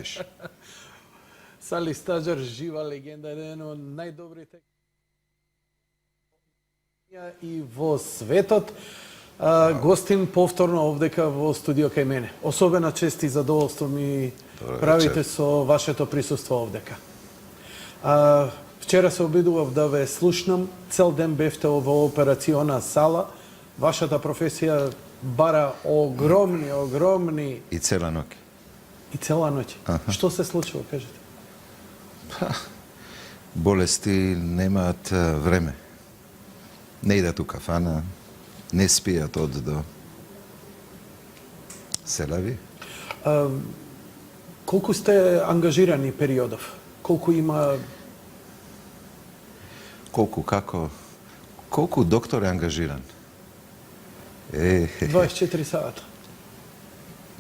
vidiš. Sali Stađar, živa legenda, jedan od najdobrijih i vo svetot. Gostin повторно овдека во студио кај мене. Особена чест и задоволство ми правите со вашето присуство овдека. Вчера се обидував да ве слушнам, цел ден бевте во операциона сала. Вашата професија бара огромни... И цела ноќ. И цела ноќ. Што се случува, кажете? Болести немаат време. Не идат у кафана, не спијат од до. Селави. Колку сте ангажирани периодов? Колку има... Колку, како? Колку доктор е ангажиран? 24 сата.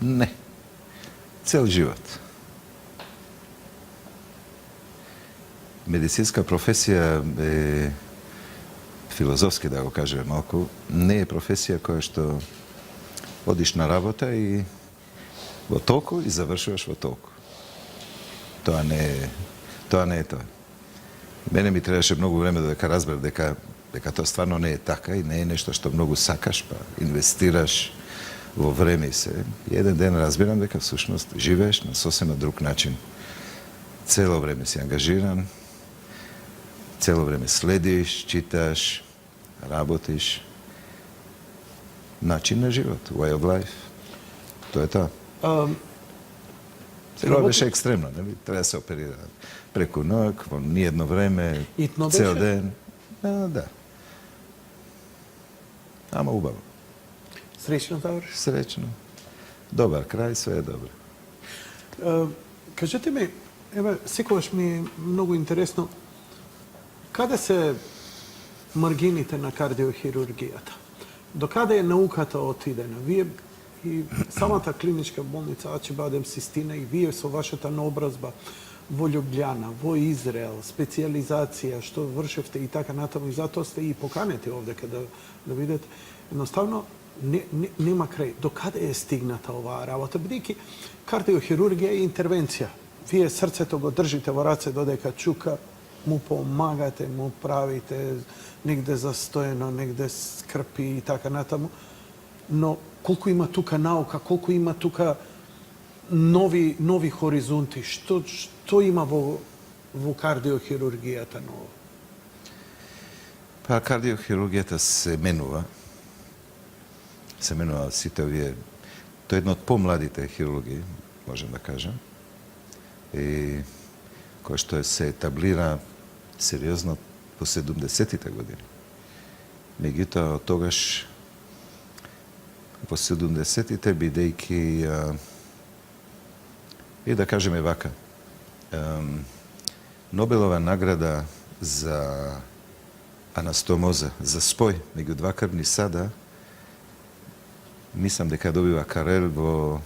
Не. Цел живот. Медицинска професија е, филозофски да го кажем малку, не е професија која што одиш на работа и во толку и завршуваш во толку. Тоа не е тоа. Мене ми требаше многу време додека разбер дека тоа стварно не е така и не е нешто што многу сакаш, па инвестираш во време и се. И еден ден разбирам дека всушност живееш на сосема друг начин. Цело време си ангажиран, цело време следиш, читаш, работиш. Начин на живот, way of life. Тоа е тоа. Сега беше екстремно, нели? Треба да се оперира преку ноќ, во ниедно време, цел ден. Да. Ама убаво. Среќно заврши? Среќно. Добар крај, све е добро. Кажете ми, еве, секогаш ми е многу интересно, каде се маргините на кардиохирургијата? До каде е науката отидена? Вие и самата клиничка болница Ачибадем Систина и вие со вашата наобразба во Љубљана, во Израел, специјализација, што вршевте и така натаму, и затоа сте и поканети овдека да видите. Едноставно, нема крај. До каде е стигната оваа работа? Бидејќи кардиохирургија е интервенција. Вие срцето го држите во раце додека чука, му помагате, му правите негде застоено, негде скрпи и така натаму. Но колку има тука наука, колку има тука нови хоризонти, што има во кардиохирургијата ново? Па кардиохирургијата се менува. Се менува сите овие. Тоа е едно од помладите хирурги, можем да кажем. И кој што се етаблира сериозно по 70-тите години. Меѓутоа, од тогаш по 70-тите, бидејќи и да кажеме вака, Нобелова награда за анастомоза, за спој меѓу два крвни сада, мислам дека добива Карел во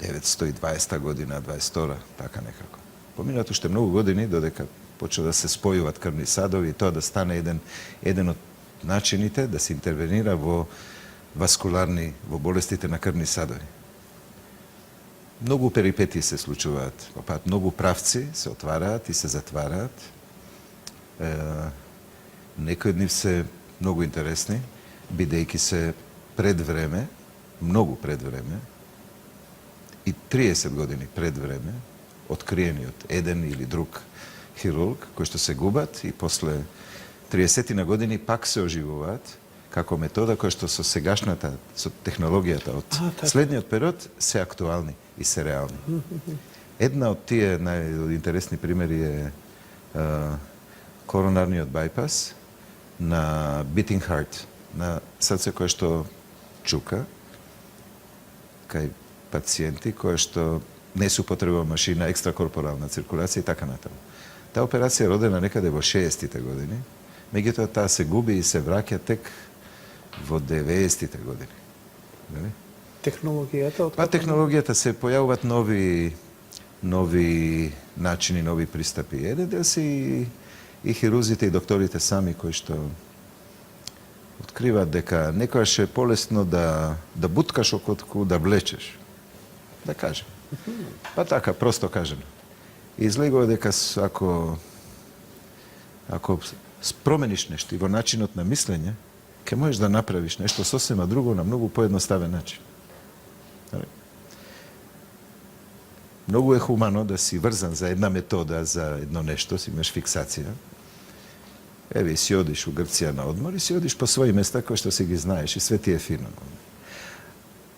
920 година, 22-та, така некако. Поминат уште многу години додека почна да се спојуваат крвни садови и тоа да стане еден од начините да се интервенира во во болестите на крвни садови. Многу перипетии се случуваат, многу правци се отвараат и се затвараат. Некои од нив се многу интересни, бидејќи се пред време, многу пред време, и 30 години пред време, откриени од еден или друг хирург, кои што се губат и после 30 на години пак се оживуваат, како метода која што со сегашната, со технологијата од следниот период се актуални и се реални. Една од тие најинтересни примери е коронарниот байпас на beating heart, на срце кое што чука, кај пациенти кои што не се употребува машина, екстракорпорална циркулација и така натаму. Таа операција е родена некаде во 60-тите години, меѓутоа таа се губи и се враќа тек во 90-тите години. Технологијата? Па технологијата се појавуваат нови начини, нови пристапи. Еден дел се и хирурзите и докторите сами кои што откриваат дека некојаш е полесно да буткаш околку да влечеш. Да кажем. Pa така, просто кажем. Излегува дека ако промениш нешто и во начинот на мислење, ќе можеш да направиш нешто сосема друго на многу поедноставен начин. Многу е хумано да си врзан за една метода, за едно нешто, си имаш фиксација. Еве, си одиш у Грција на одмор и си одиш по своји места кои што си ги знаеш и све ти е фино.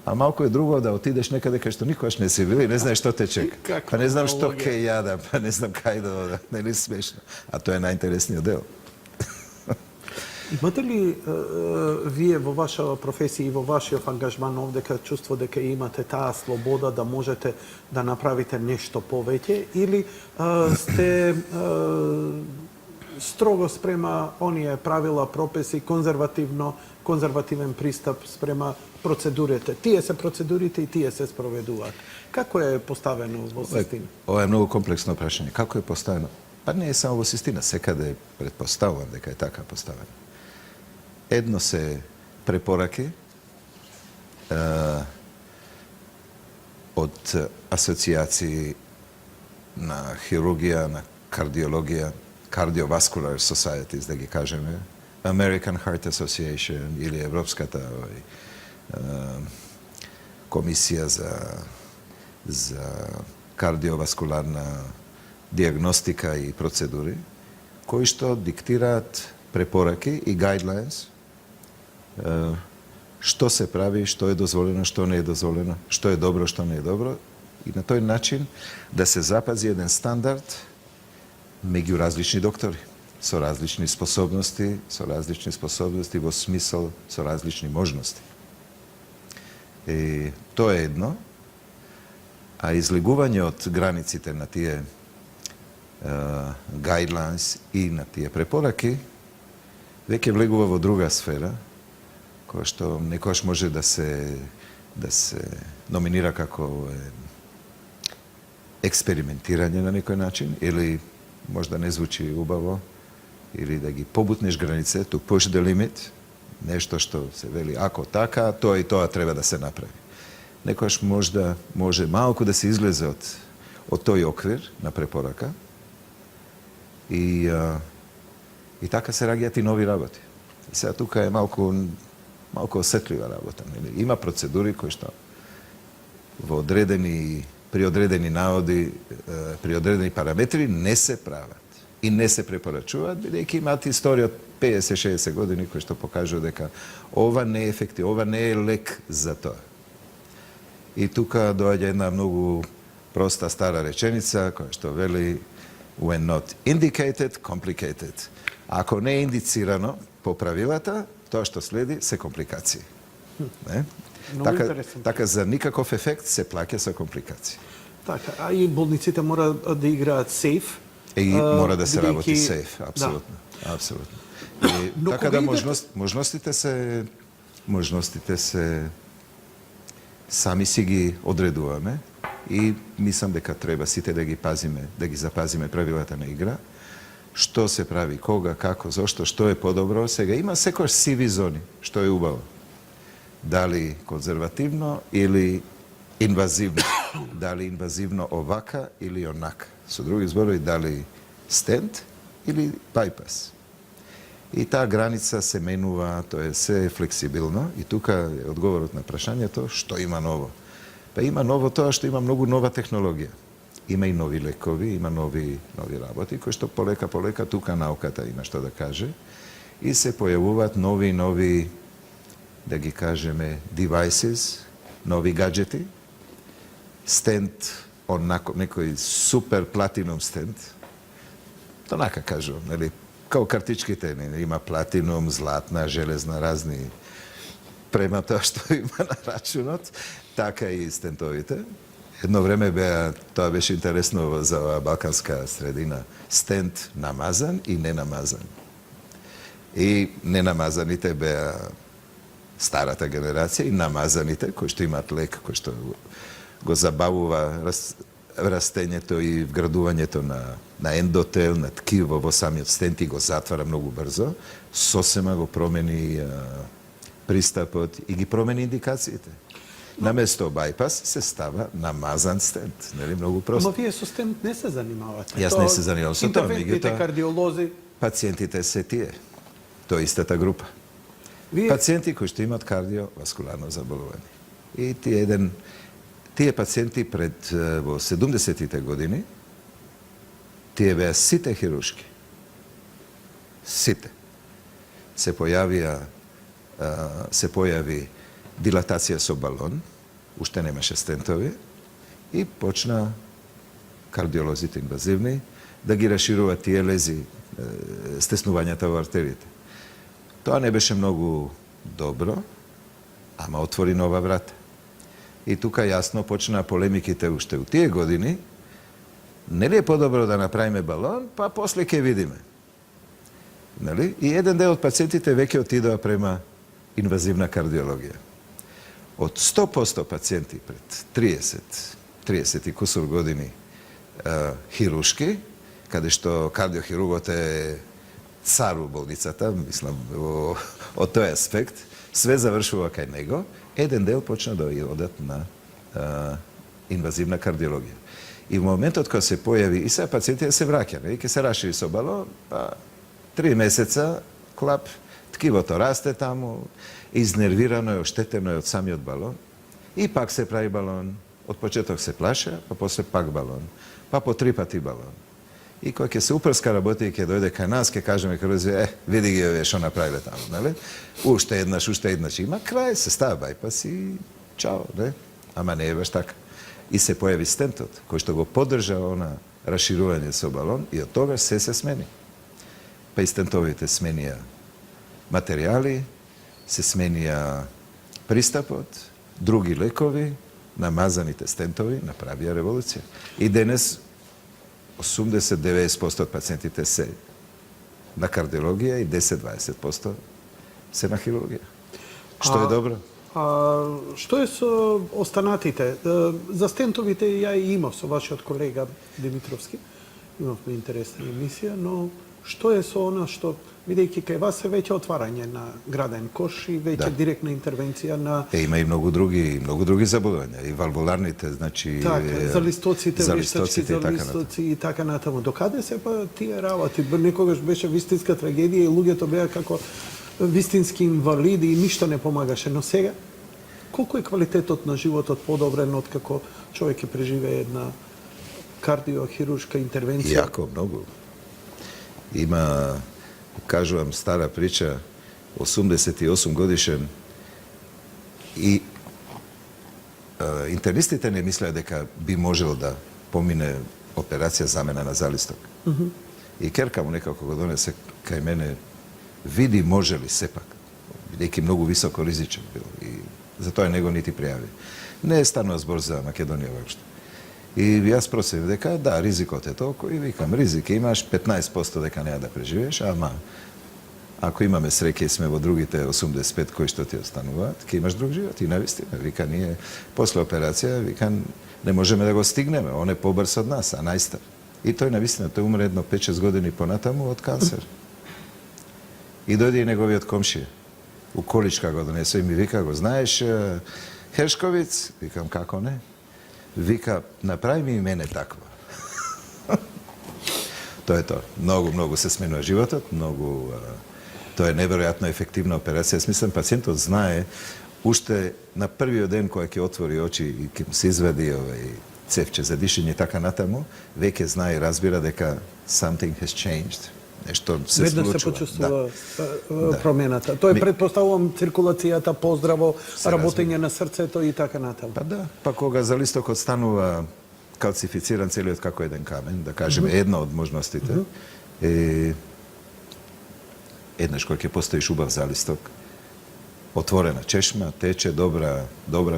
А малку е друго да отидеш некаде кај што никогаш не си бил и не знаеш што те чека. Па не знам што ќе јадам, па не знам кај да одам, нели смешно. А тоа е најинтересниот дел. Имате ли вие во ваша професија и во вашиот ангажман овдека чувство дека имате таа слобода да можете да направите нешто повеќе или сте строго спрема оние правила, прописи, конзервативен пристап спрема процедурите? Тие се процедурите и тие се спроведуваат. Како е поставено во систина? Ова е многу комплексно прашање. Како е поставено? Па не е само во систина, секаде претпоставувам дека е така поставено. Едно се препораки од асоцијации на хирургија, на кардиологија, Cardiovascular Societies, да ги кажеме, American Heart Association или Европската комисија за кардиоваскуларна диагностика и процедури, кои што диктираат препораки и guidelines, што се прави, што е дозволено, што не е дозволено, што е добро, што не е добро, и на тој начин да се запази еден стандард меѓу различни доктори, со различни способности во смисол со различни можности. И тоа е едно, а излегување од границите на тие guidelines и на тие препораки веќе влегува во друга сфера, која што некојаш може да се номинира како експериментирање на некој начин, или може да не звучи убаво, или да ги побутнеш границе, to push the limit, нешто што се вели, ако така, тоа и тоа треба да се направи. Некојаш може малку да се излезе од тој оквир на препорака и така се раѓаат и нови работи. И сега тука е малку осетлива работа. Има процедури кои што при одредени наводи, при одредени параметри не се прават и не се препорачуваат, бидејќи имаат историја од 50-60 години кои што покажува дека ова не е ефективно, ова не е лек за тоа. И тука доаѓа една многу проста стара реченица која што вели when not indicated, complicated. Ако не е индицирано по правилата, тоа што следи се компликации. Не? Така за никаков ефект се плаќа со компликации. Така, а и болниците мора да играат сейф. И мора да се работи сейф, апсолутно. Да. Апсолутно. И така да можностите се сами си ги одредуваме и мислам дека треба сите да ги пазиме, да ги запазиме правилата на игра. Што се прави, кога, како, зошто, што е подобро. Сега има секојаш сиви зони, што е убаво. Дали конзервативно или инвазивно. Дали инвазивно овака или онака. Со други зборови, дали стент или байпас. И таа граница се менува, тоа е се флексибилно и тука е одговорот на прашањето што има ново. Па има ново тоа што има многу нова технологија. Има и нови лекови, има нови работи кои што полека тука науката има што да каже и се појавуваат нови да ги кажеме devices, нови гаджети, стент, некој супер платинум стент. Тонака кажувам, нели, као картичките, нели, има платинум, златна, железна, разни према тоа што има на рачунот, така и стентовите. Едно време тоа беше интересно за балканска средина, стент намазан и ненамазан. И ненамазаните беа старата генерација и намазаните, кои што имаат лек, кои што го забавува растењето и вградувањето на ендотел, на ткиво во самиот стент и го затвара многу брзо, сосема го промени пристапот и ги промени индикациите. Na mesto bypass se stava namazan stent. Mnogo prosto. Ама вие со стент не се занимавате. Јас не се занимавам со тоа, Интервентните меѓутоа кардиолози. пациентите се тие. Тоа е истата група. Вие Пациенти кои што имаат кардиоваскуларно заболување. И тие пациенти пред во 70-тите години тие беа сите хируршки. Сите. Се појави дилатација со балон, уште немаше стентови, и почна кардиолозите инвазивни да ги расшируваат тие лези, стеснувањата во артериите. Тоа не беше многу добро, ама отвори нова врата. И тука јасно почна полемиките уште у тие години. Нели е подобро да направиме балон, па после ќе видиме. Нели? И еден дел од пациентите веќе отидоа према инвазивна кардиологија. Од 100% пациенти пред 30 и кусур години хирушки, каде што кардиохирургот е цар у болницата, мислам, од тој аспект, све завршува кај него, еден дел почна да одат на инвазивна кардиологија. И во моментот кога се појави, и сега пациентите се враќа, ќе се расшири со балон, па 3 месеца, клап, ткивото расте таму, изнервирано е, оштетено е од самиот балон, и пак се прави балон, од почеток се плаша, па после пак балон, па по 3 пати балон. И кој ќе се упрска работи и ќе дојде кај нас, ќе кажеме кај види ги овие што направиле таму, нели? Уште еднаш, има крај, се става байпас и чао, не? Ама не е баш така. И се појави стентот, кој што го поддржа она расширување со балон, и од тогаш се смени. Па и стентовите сменија материјали, се сменија пристапот, други лекови, намазаните стентови направија револуција. И денес 80-90% од пациентите се на кардиологија и 10-20% се на хирургија. Што е добро? Што е со останатите? За стентовите ја и имав со вашиот колега Димитровски. Имавме интересна емисија, но што е со она што, бидејќи кај вас е веќе отварање на граден кош и веќе директна интервенција на... Има и многу други заболувања, и валвуларните, значи... Така, за листоците, вештачки за листоци и така натаму. Докаде се па тие работи? Некогаш беше вистинска трагедија и луѓето беа како вистински инвалиди и ништо не помагаше. Но сега, колку е квалитетот на животот подобрен од како човек ќе преживее една кардиохируршка интервенција? Јако, многу. Има, кажувам, стара прича, 88 годишен, и интернистите не мислеа дека би можел да помине операција замена на залисток. И керка му некако го донесе кај мене, види може ли сепак, бидејќи многу високо ризичен бил, и затоа него нити пријави. Не е станува збор за Македонија воопшто. И јас просив дека, да, ризикот е толку, и викам, ризик имаш 15% дека неа да преживееш, ама ако имаме среќа и сме во другите 85 кои што ти остануваат, ќе имаш друг живот. И навистина, вика, ние после операција, вика, не можеме да го стигнеме, он е побрз од нас, а најстар. И тој навистина, тој умре едно 5-6 години понатаму од канцер. И дојде и неговиот комшија. У количка го донесе и ми вика, го знаеш, Хершковиц? Викам, како не? Вика, направи ми и мене таква. Тоа е тоа. Многу се сменува животот, тоа е неверојатно ефективна операција. Јас мислам, пациентот знае, уште на првиот ден кој ќе отвори очи и ќе се извади цевче за дишење и така натаму, веќе знае и разбира дека something has changed. Нешто се случува. Веднаш се почувствува промената. Тоа е, предпоставувам, циркулацијата, поздраво, работење на срцето и така натаму. Па да, па кога залистокот станува калцифициран целиот како еден камен, да кажеме, една од можностите е еднаш кога ќе постоиш убав залисток, отворена чешма, тече, добра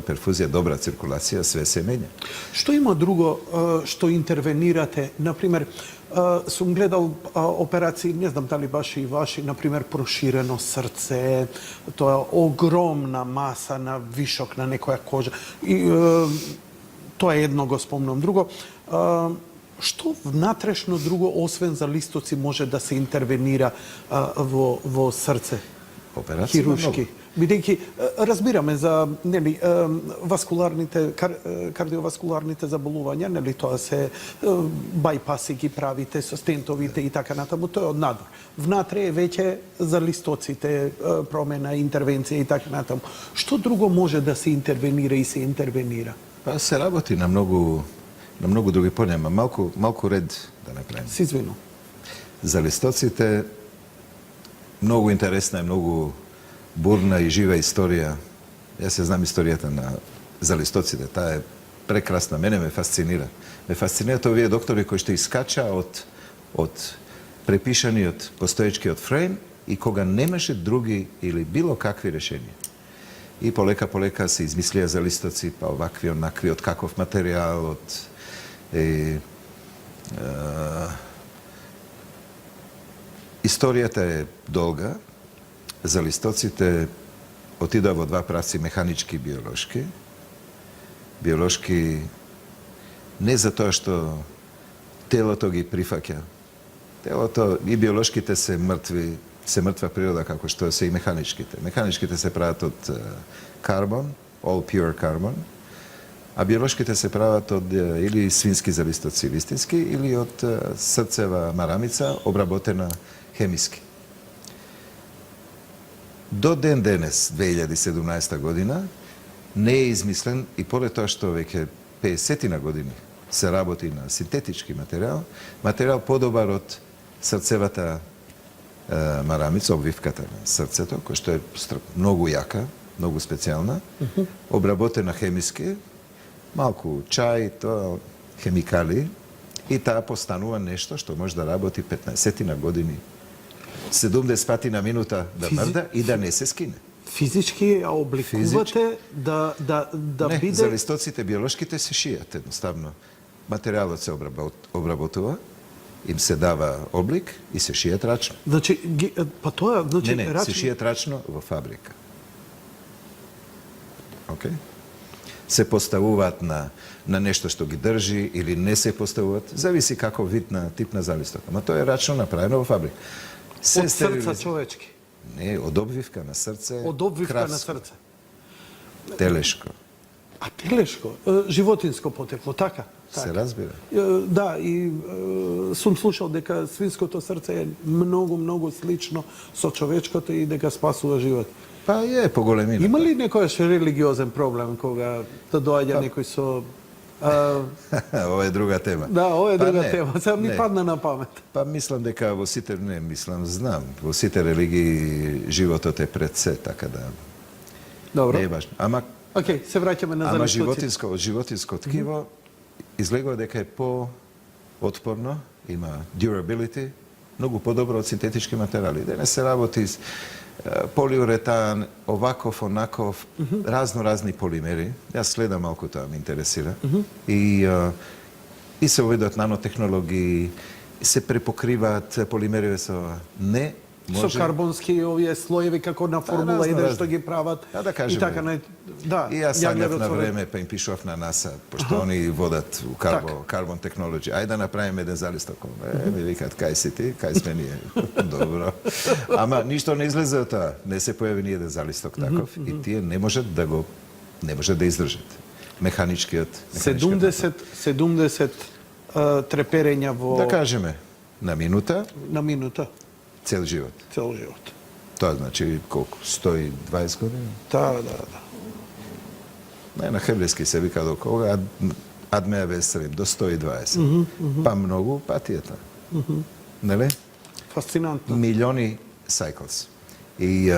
перфузија, добра циркулација, све се менја. Што има друго што интервенирате? Например, сум гледал операции, не знам дали баш и ваши, например, проширено срце, тоа е огромна маса на вишок на некоја кожа. И тоа е едно, го спомнам. Друго, што внатрешно друго, освен за листоци, може да се интервенира во срце? Операции има хируршки. многу. Бидејќи разбираме за кардиоваскуларните заболувања, тоа се бајпаси ги правите со стентовите и така натаму, тоа е од надвор. Внатре е веќе за листоците, промена, интервенција и така натаму. Што друго може да се интервенира и се интервенира? Па се работи на многу други полња, малку ред да направиме. Се извинувам. За листоците многу интересна и многу бурна и жива историја. Јас се знам историјата за листоците. Таа е прекрасна. Мене ме фасцинира. Ме фасцинираат овие доктори кои што искача од препишаниот постоечкиот фрейм и кога немаше други или било какви решенија. И полека се измислија за листоци, па овакви, онакви, од каков материјал, Историјата е долга. За листоците отидоа во два правци, механички и биолошки. Биолошки не за тоа што телото ги прифаќа. Телото и биолошките се мртва природа, како што се и механичките. Механичките се прават од карбон, all pure carbon, а биолошките се прават од или свински залистоци вистински, или од срцева марамица, обработена хемиски. До ден денес, 2017 година, не е измислен и поред тоа што веќе 50 години се работи на синтетички материјал подобар од срцевата марамица, обвивката на срцето, која што е многу јака, многу специјална, обработена хемиски, малку чај, тоа хемикали, и таа постанува нешто што може да работи 15 години, 70 пати на минута да мрда и да не се скине. Физички ја обликувате да Не, биде... за листоците биолошките се шијат едноставно. Материјалот се обработува, им се дава облик и се шијат рачно. Значи, па тоа, значи, Не, се шијат рачно во фабрика. Океј? Се поставуваат на нешто што ги држи или не се поставуваат, зависи каков вид на тип на залистока. Ама тоа е рачно направено во фабрика. Од срца човечки. Не, од обвивка на срце. Од обвивка на краско, срце. телешко. А телешко, животинско потекло, така? Се разбира. Да, и сум слушал дека свинското срце е многу слично со човечкото и дека спасува живот. Па е поголемина. Има ли некојаш религиозен проблем кога да доаѓа некој со... Ова е друга тема. Да, ова е Па друга не, тема. Сега ми не. падна на памет. Па мислам дека во сите, знам, во сите религии животот е пред се, така да Добро. не е важно. Ама Океј, се враќаме на Ама залистоците. од животинско ткиво излегува дека е по-отпорно, има durability, многу подобро од синтетички материјали. Денес се работи с полиуретан, оваков, онаков, разни полимери. Јас следам малку тоа, ме интересира. И се уведат нанотехнологии, се препокриваат полимери со не Со може... карбонски овие слоеви како на Формула 1 што ги прават. Да кажеме. И така да. И јас ја сањав гледав на со- време, па им пишував на НАСА, пошто они водат у Carbon Technology. Ајде да направиме еден залисток. Ми викаат, кај си ти, кај сме ние. Добро. Ама ништо не излезе од тоа. Не се појави ни еден залисток таков и тие не можат да издржат. Механичкиот 70 треперења во Да кажеме, на минута, на минута цел живот. цел живот. Тоа значи колку? 120 години? Да. Не, на хеблески се вика до кога, адмеа вестрим, до 120. Па многу патијата. Нели? Фасцинантно. Милиони cycles. И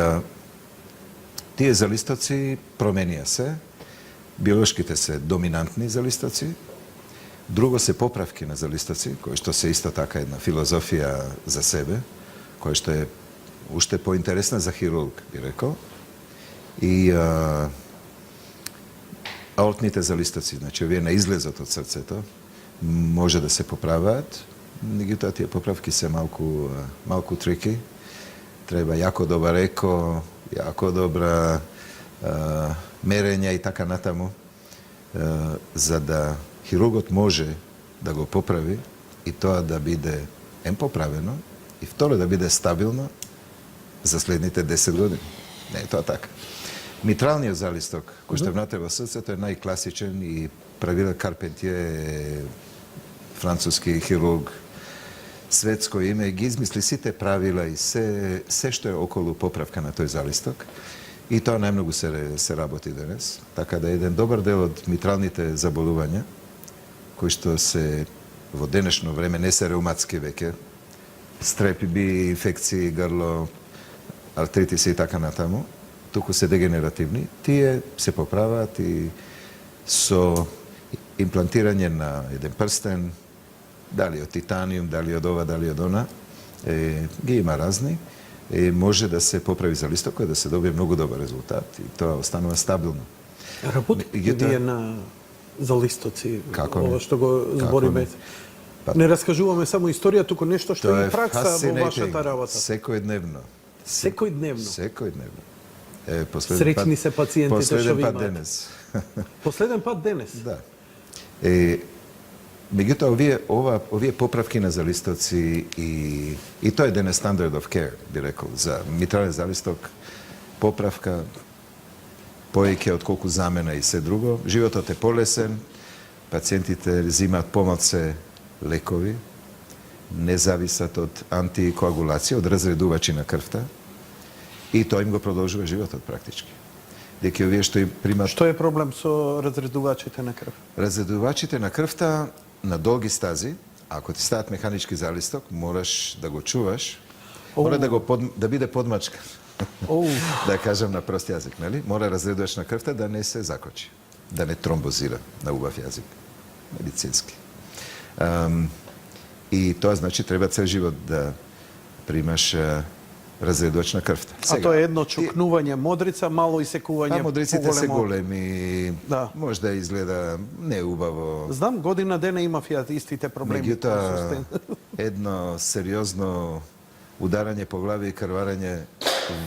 тие залистоци променија се. Биолошките се доминантни залистоци. Друго се поправки на залистоци, кои што се исто така една филозофија за себе, која што е уште поинтересна за хирург, би рекол. И аортните залистоци, значи овие на излезот од срцето, може да се поправаат, меѓутоа тие поправки се малку трики. Треба јако добар еко, јако добра мерења и така натаму, за да хирургот може да го поправи и тоа да биде поправено и второ да биде стабилно за следните 10 години. Не е тоа така. Митралниот залисток, кој што внатре во срцето, е најкласичен и правила Карпентие, француски хирург, светско име, ги измисли сите правила и се што е околу поправка на тој залисток. И тоа најмногу се работи денес. Така да еден добар дел од митралните заболувања, кои што се во денешно време не се реуматски веќе, стрепи, инфекции, грло, артритиси и така натаму, туку се дегенеративни, тие се поправаат и со имплантирање на еден прстен, дали од титаниум, дали од ова, дали од она, ги има разни, може да се поправи залистокот, да се добие многу добар резултат и тоа останува стабилно. Работите вие на залистоци, Како ова не? што го збориме? Па- Не раскажуваме само историја, туку нешто што Тоа е пракса во fascinating. вашата работа. Секојдневно. Секојдневно. Секојдневно. Среќни се пациентите што последен ви пат имаат. денес. Последен пат денес. Да. Меѓутоа, овие поправки на залистоци и тоа е денес standard of care, би рекол, за митрален залисток, поправка, поеќе од колку замена и се друго. Животот е полесен, пациентите взимаат помалце лекови, не зависат од антикоагулација, од разредувачи на крвта, и тоа им го продолжува животот практички. Деки овие што им примат Што е проблем со разредувачите на крв? разредувачите на крвта на долги стази, ако ти стават механички залисток, мораш да го чуваш, мора да биде подмачкан. Да кажам на прост јазик, нели? Мора разредувач на крвта да не се закочи, да не тромбозира на убав јазик, медицински. И тоа значи треба цел живот да примаш разредувач на крвта. А тоа е едно чукнување модрица, мало исекување Модриците се поголемо. големи, Да. може да изгледа неубаво. Знам, година дена имав ја истите проблеми. Меѓутоа, едно сериозно ударање по глави и крварење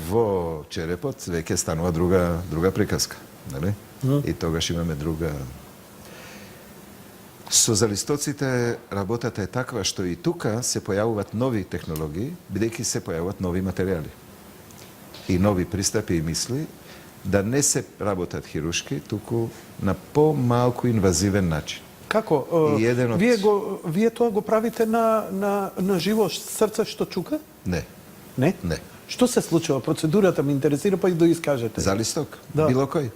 во черепот веќе станува друга приказка, нели? И тогаш имаме друга. Со залистоците работата е таква што и тука се појавуваат нови технологии, бидејќи се појавуваат нови материјали и нови пристапи и мисли, да не се работат хирушки, туку на помалку инвазивен начин. Како? И еден од- Вие тоа го правите на живо срце што чука? Не, Не? не. Што се случува? Процедурата ме интересира, па и да искажете. Залисток, Да. било кој.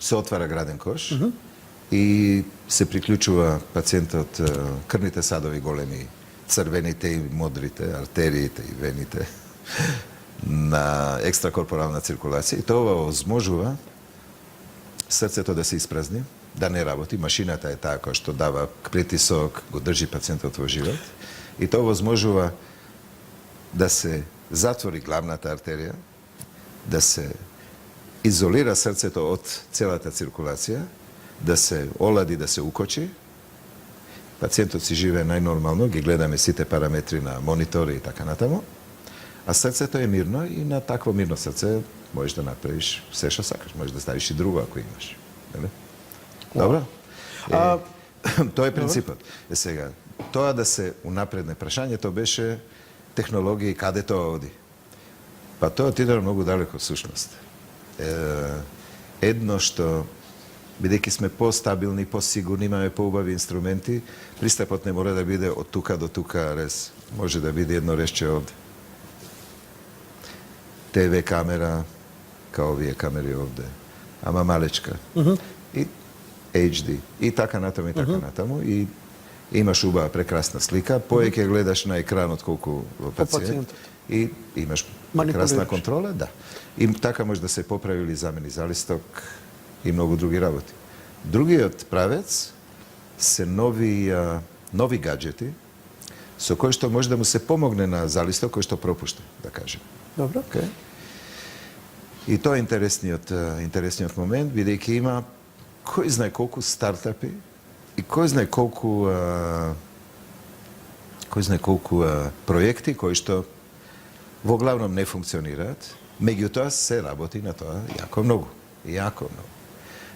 Се отвара граден кош и се приклучува пациентот крвните садови големи, црвените и модрите, артериите и вените на екстракорпорална циркулација и тоа возможува срцето да се испразни, да не работи. Машината е таа која што дава притисок, го држи пациентот во живот и тоа возможува да се затвори главната артерија, да се изолира срцето од целата циркулација, да се олади, да се укочи. Пациентот си живее најнормално, ги гледаме сите параметри на монитори и така натаму, а срцето е мирно и на такво мирно срце можеш да направиш се што сакаш, можеш да ставиш и друго ако имаш. Нели? Добро? Тоа е принципот. Сега, тоа да се унапредне прашањето беше технологија и каде тоа оди. Па тоа отиде многу далеко всушност. Едно што, бидејќи сме постабилни, посигурни, имаме поубави инструменти, пристапот не мора да биде од тука до тука рез. Може да биде едно резче од ТВ камера, као овие камери овде, ама малечка. И HD, и така натаму, и така натаму. И имаш убава, прекрасна слика, поеќе гледаш на екранот колку во пациент. пациентот. И имаш прекрасна контрола, да. И така може да се поправи или замени залисток и многу други работи. Другиот правец се нови гаджети со кои што може да му се помогне на залисток кој што пропушта, да кажем. Добро. Okay. И тоа е интересниот момент, бидејќи има кој знае колку стартапи и кој знае колку проекти кои што во главном не функционираат, меѓутоа се работи на тоа јако многу.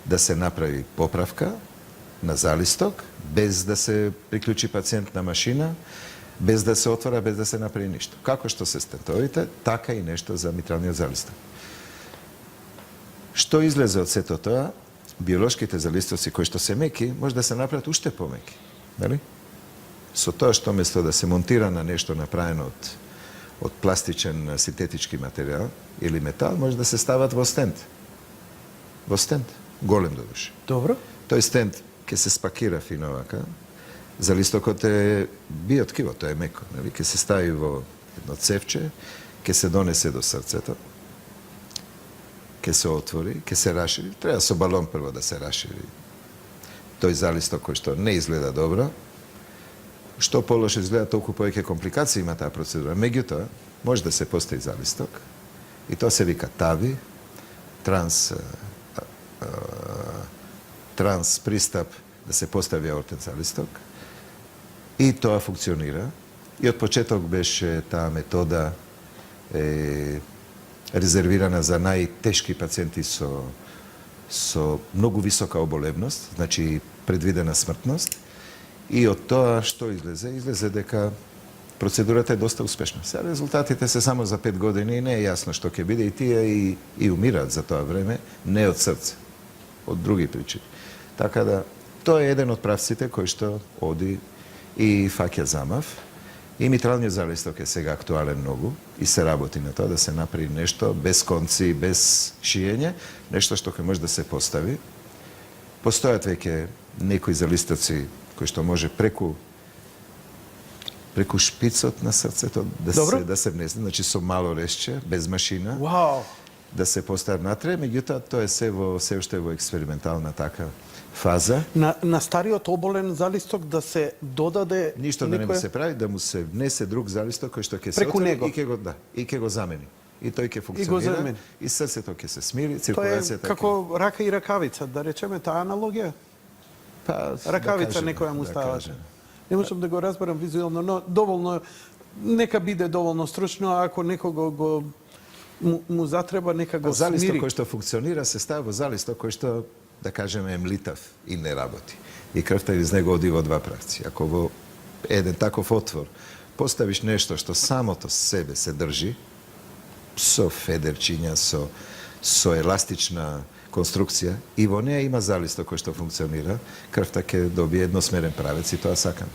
Да се направи поправка на залисток, без да се приклучи пациент на машина, Bez da se otvara, bez da se napravi ništa. Kako što se stentovite, taka i nešto za mitralni zalistok. Što izleze od sve toga, biološkite zalistovci koji što se meki, možda se napraviti ušte pomeki. So to što mjesto da se montira na nešto napravljeno od plastičan sintetički materijal ili metal, može da se stavati vo stent. Vo stent, golem do duše. Dobro. To je stent ki se spakira fino ovaka, zalistoko te bio tkivo, to je meko. Ki se stavi vo jedno cevče, ki se donese do srceta, ki se otvori, ki se raširi. Treba so balon prvo da se raširi. To je zalistok koji što ne izgleda dobro. Što pološe izgleda, toliko povijeke komplikacije ima ta procedura. Međutim, može da se postavi zalistok i to se vika TAVI, trans pristap da se postavi aorten zalistok i to funkcionira. I od početok beše ta metoda rezervirana za najteški pacijenti so mnogo visoka obolevnost, znači predvidena smrtnost. I od toga što izleze? Izleze deka procedurata je dosta uspešna. Sad rezultatite se samo za 5 godina i ne je jasno što će biti i tije i umirat za to vreme, ne od srca, od drugih pričina. Tako da, to je jedan od pravcite koji što odi i fakja zamav. I mitralni zalistok je sega aktualen mnogo i se raboti na to da se napravi nešto bez konci, bez šijenja, nešto što može da se postavi. Postojat veke nekoj zalistovci koji što može preko špicot na srce, to da se ne zna, znači su malo rešće, bez mašina, da se postavi natre, međutim, to je sve što je eksperimentalna taka faza. Na starijot obolen zalistok da se dodade... Ništa da ne se pravi, da mu se vnese drug zalistok koji što ke se otvori i ke go zameni. I to i ke funkcionira, i srce to ke se smiri, cirkulacija... To je kako raka i rakavica, da rečeme ta analogija? Rakavica nekoja mu stavače. Ne možem da go razbaram vizualno, no dovoljno, neka bide dovoljno stručno, a ako nekoga mu zatreba, neka go smiri. Zalistok koji što funkcionira se stavi zalistok koji što, da kažem, je mlitav i ne raboti. I krvta iz njega odivo dva pravci. Ako ovo jedan takav otvor postaviš nešto što samo to sebe se drži, so federčinja, so elastična konstrukcija i vo nje ima zalistok koji što funkcionira, krvta ke dobije jednosmeren pravec i to sakam.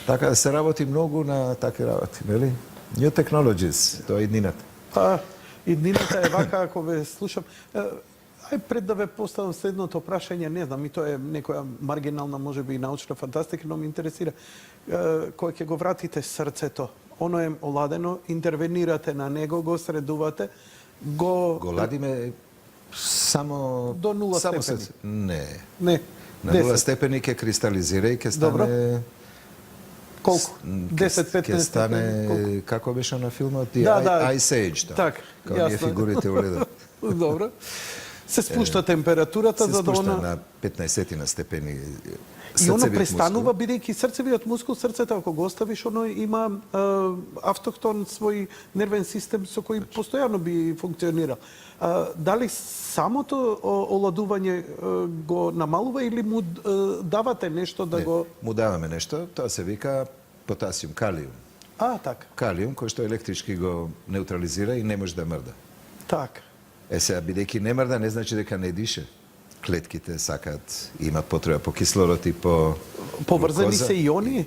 Tako da se raboti mnogo na takve raboti, veli? New technologies, to je idninata. Pa, idninata je vaka, ako ve slušam. Aj pred da ve postavim sedno to prašenje, ne znam, i to je nekoja marginalna, može bi i naučna fantastika, no me interesira. Koje ke go vratite srce to, ono je oladeno, intervenirate na nego, go sreduvate, go ladime samo... Do 0 stepeni? Ne. Na 10 stepeni ke kristalizira i ke stane... Dobro. Koliko? 10-15 ke stane, kako biše na filmu? Ice Age. Tak, kao nije figurite u ledu. Dobro. Se spušta temperaturata za da ona... Se spušta na 15 stepeni. I ono prestanuva, бидејќи срцевиот мускул, срцето, ако го оставиш, оно има автохтон свој нервен систем со кој постојано би функционирал. Дали самото оладување го намалува или му давате нешто да го... Му даваме нешто, тоа се вика потасиум, калиум. Така. Калиум, кој што електрички го неутрализира и не може да мрда. Така. Сега, бидејќи не мрда, не значи дека не дише. Клетките сакат, имат потреба по кислород и по поврзани се и они?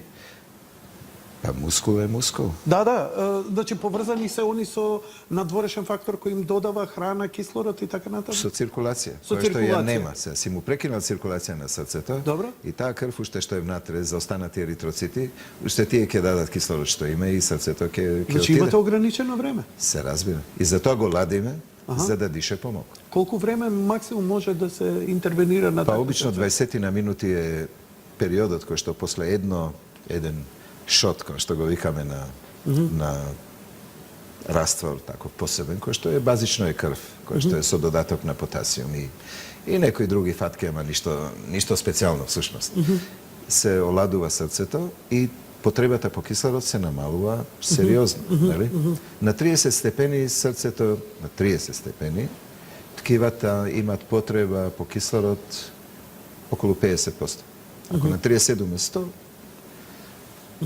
Па мускул е мускул. Да, значи поврзани се они со надворешен фактор кој им додава храна, кислород и така натаму. Со циркулација, која што ја нема. Се си му прекинал циркулација на срцето. Добро. И таа крв уште што е внатре за останати еритроцити, уште тие ќе дадат кислород што има и срцето ќе отиде. Значи имате ограничено време. Се разбира. И затоа го ладиме, за да дише помалку. Колку време максимум може да се интервенира на такво? Па обично 20 на минути е периодот кој што после еден шот, кој што го викаме на раствор таков посебен, кој што е базично е крв, кој што е со додаток на потасиум и некои други фатки, ама ништо специјално всушност. Се оладува срцето и потребата по кислород се намалува сериозно. На 30 степени срцето, на 30 степени, ткивата имат потреба по кислород околу 50%. Ако на 37 е 100,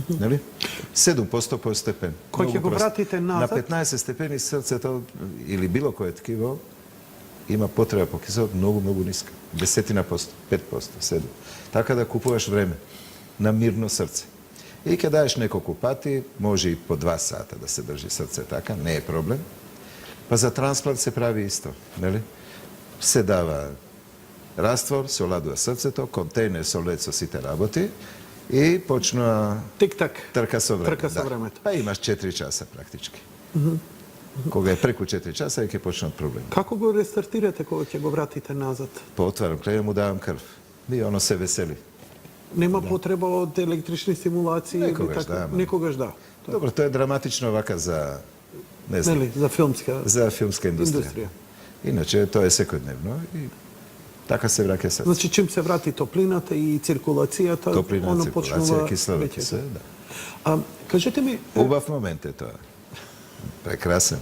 Neli? 7% po stepen. Kod Mnogo ako prosto. vratite Na nazad, 15 stepeni srce to, ili bilo koje tkivo, ima potreba po kiselinu mnogo, mnogo niska. 10%, 5%, 7%. Tako da kupuješ vreme na mirno srce. I kad daješ nekoliko pati, može i po 2 sata da se drži srce taka, ne je problem. Pa za transplant se pravi isto, neli? Se dava rastvor, se oladuje srceto, kontejner soled so si te raboti i počnu tik-tak, trka so vreme. trka sa Da. vremetom. Pa imaš 4 časa praktički. Koga je preko 4 časa, je počne od problema. Kako go restartirate koga će go vratite nazad? Pa otvaram klejem, mu davam krv. I ono se veseli. Nema potreba od električne stimulacije? ili Nekogaš tako? da, ma. Nekogaš da. Dobro, to je dramatično ovaka za, ne znam, Neli, za filmska za filmska industrija. industrija. Inače, to je svakodnevno i taka se vrake srce. Znači, čim se vrati toplinata i cirkulacijata, Toplina, ono cirkulacija, počnува kiselina, veće. sve, da. A, kažete mi, Ubav moment je to. Prekrasan.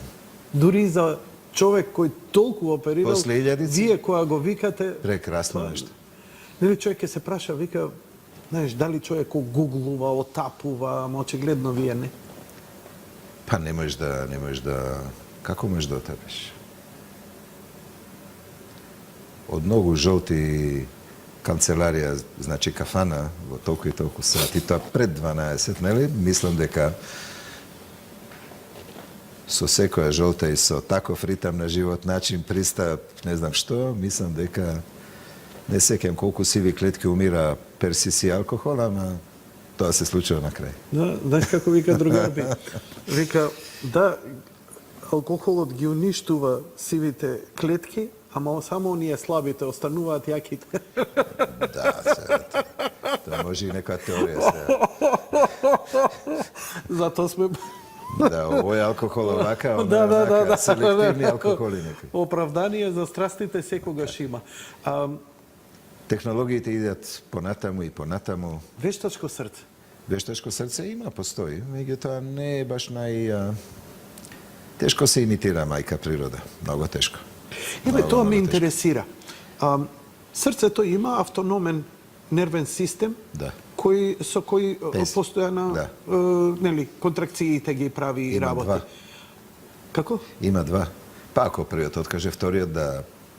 duri za čovek koji toliko operirao, Posle iljadice? vije koja go vikate, Prekrasno nešto. Или човек се праша, вика, знаеш, дали човек гуглува, отапува, ама очигледно вие не. Pa ne možeš da, kako možeš da otapeš? Od mnogo žolti kancelarija, znači kafana, vo toliko i toliko sati, to pred 12, neli? Mislim deka so se koja žolta i so tako fritam na život način prista, ne znam što, mislim deka ne sekem koliko sivi kletki umira persisi alkohola, ma to se slučilo na kraj. Да, знаеш како вика другар би? Вика, да, алкохолот ги уништува сивите клетки, ама само оние слабите остануваат јаките. Da, sad, to može i neka teorija sve. Затоа сме... Da, ovo je alkohol ovaka, ono Да, je да, да, onaka, да. selektivni alkoholi neki. Оправдание за страстите секогаш има. Tehnologije idat ponatamo i ponatamo. Вештачко срце. Veštačko srce ima, postoji. Međutim, ne je baš teško se imitira majka priroda. Mnogo teško. Еве, тоа ме много интересира. Срцето има автономен нервен систем, Да. со кој Без. постојано Да. нели, контракциите ги прави и Има работи. два. Како? Ima 2. Pa ako prviot otkaže, vtoriot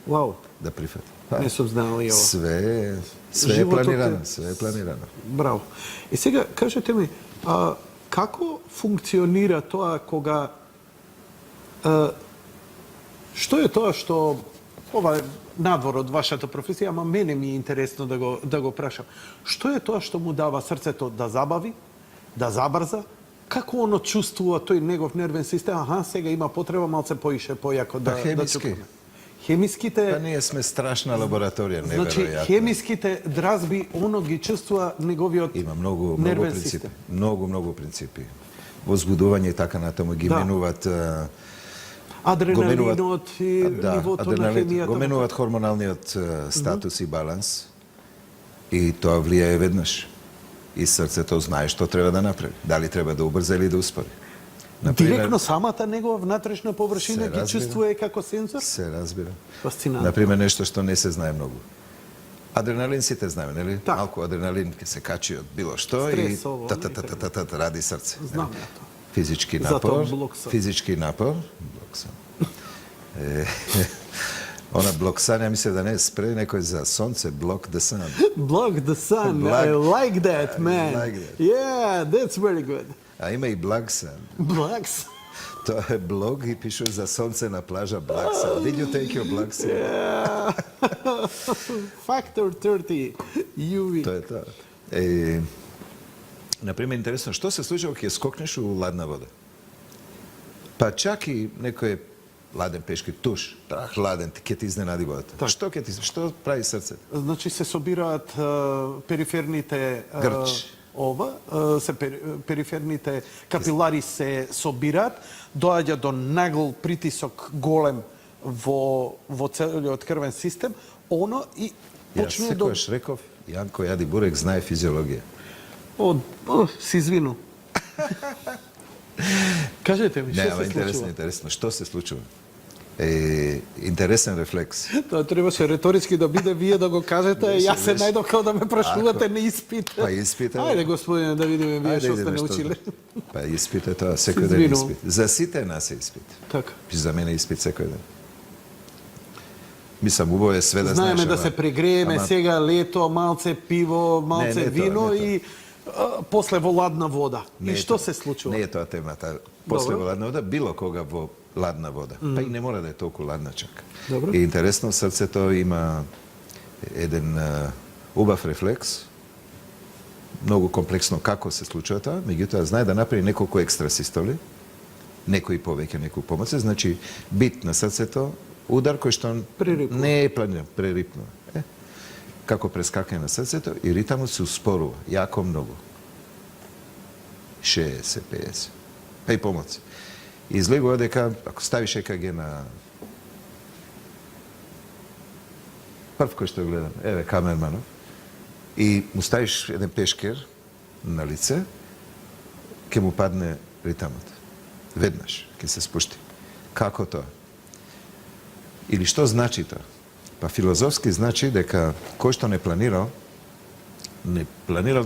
Вау, da prihvati. Pa, не сум знал и ова. sve je Životот е- planirano, sve je planirano. Браво. И сега, кажете ми, како функционира тоа кога... што е тоа што... Ова е надвор од вашата професија, ама мене ми е интересно да го прашам. Што е тоа што му дава срцето да забави, да забрза? Како оно чувствува тој негов нервен систем? Аха, сега има потреба малце поише, појако да хемиски. чукаме. Хемиските... Pa nije sme strašna laboratorija, Значи, nevjerojatno. хемиските дразби, оно ги чувствува неговиот Ima mnogo нервен principi. систем. Mnogo principi. Возбудување и така натаму ги Да. менуваат Адреналинот и нивото на хемијата. го менуваат хормоналниот статус и баланс и тоа влијае веднаш. И срцето знае што треба да направи. Дали треба да убрза или да успори. Директно самата негова внатрешна површина Се ги разбира. чувствува како сензор? Се разбира. Фасцинантно. Например, нешто што не се знае многу. Адреналин сите знаеме, нели? Да. Малку адреналин ќе се качи од било што и Стрес, ово, та ради срце. Знам ја тоа. Физички Затоа напор. блоксан. Физички напор. Блоксан. Она блоксан, ја мислев да не е спре некој за сонце, block the sun. Block the sun. Block- I like that, man. like that. Yeah, that's very good. А има и black sun. Black sun. Тоа е блог и пишува за сонце на плажа black sun. Did you take your black sun? Yeah. Factor 30 UV. Тоа е тоа. Например, интересно, што се случува кога скокнеш у ладна вода? Па чак и некој ладен пешки туш, трах ладен, ќе ти изненади водата. Так. Што прави срцето? Значи се собираат периферните Грч. периферните капилари се собираат, доаѓа до нагл притисок голем во целиот крвен систем, оно и Јас почнува да секојаш реков, Јанко Јади Бурек знае физиологија. се извину. Кажете ми, Не, што ама се случува? интересно. Што се случува? Интересен рефлекс. Тоа требаше реторички да биде вие да го кажете, јас се најдов како да ме прашувате на испит. Па испит е. Ајде господине да видиме вие што сте научиле. Па испит е тоа, секој ден испит. За сите нас е испит. Така. За мене е испит секој ден. Мислам, убаво е све да знаеш. Знаеме да се прегрееме, сега лето, малце пиво, малце не вино тоа. и после во ладна вода. И што се случува? Не е тоа темата. После во ладна вода, било кога во ладна вода. Па и не мора да е толку ладна чак. Добро. И интересно, срцето има еден убав рефлекс, многу комплексно како се случува тоа, меѓутоа знае да направи неколку екстра систоли, некои повеќе, некои помоци, значи бит на срцето, удар кој што Прерипнува. не е планиран, прерипнува. Како прескакање на срцето и ритамот се успорува, јако многу. 60, 50. Па и помоци. И излегува дека, ако ставиш ЕКГ на прв кој што гледам, еве камерманов, и му ставиш еден пешкер на лице, ќе му падне ритамот. Веднаш ќе се спушти. Како тоа? Или што значи тоа? Па филозофски значи дека кој што не планирал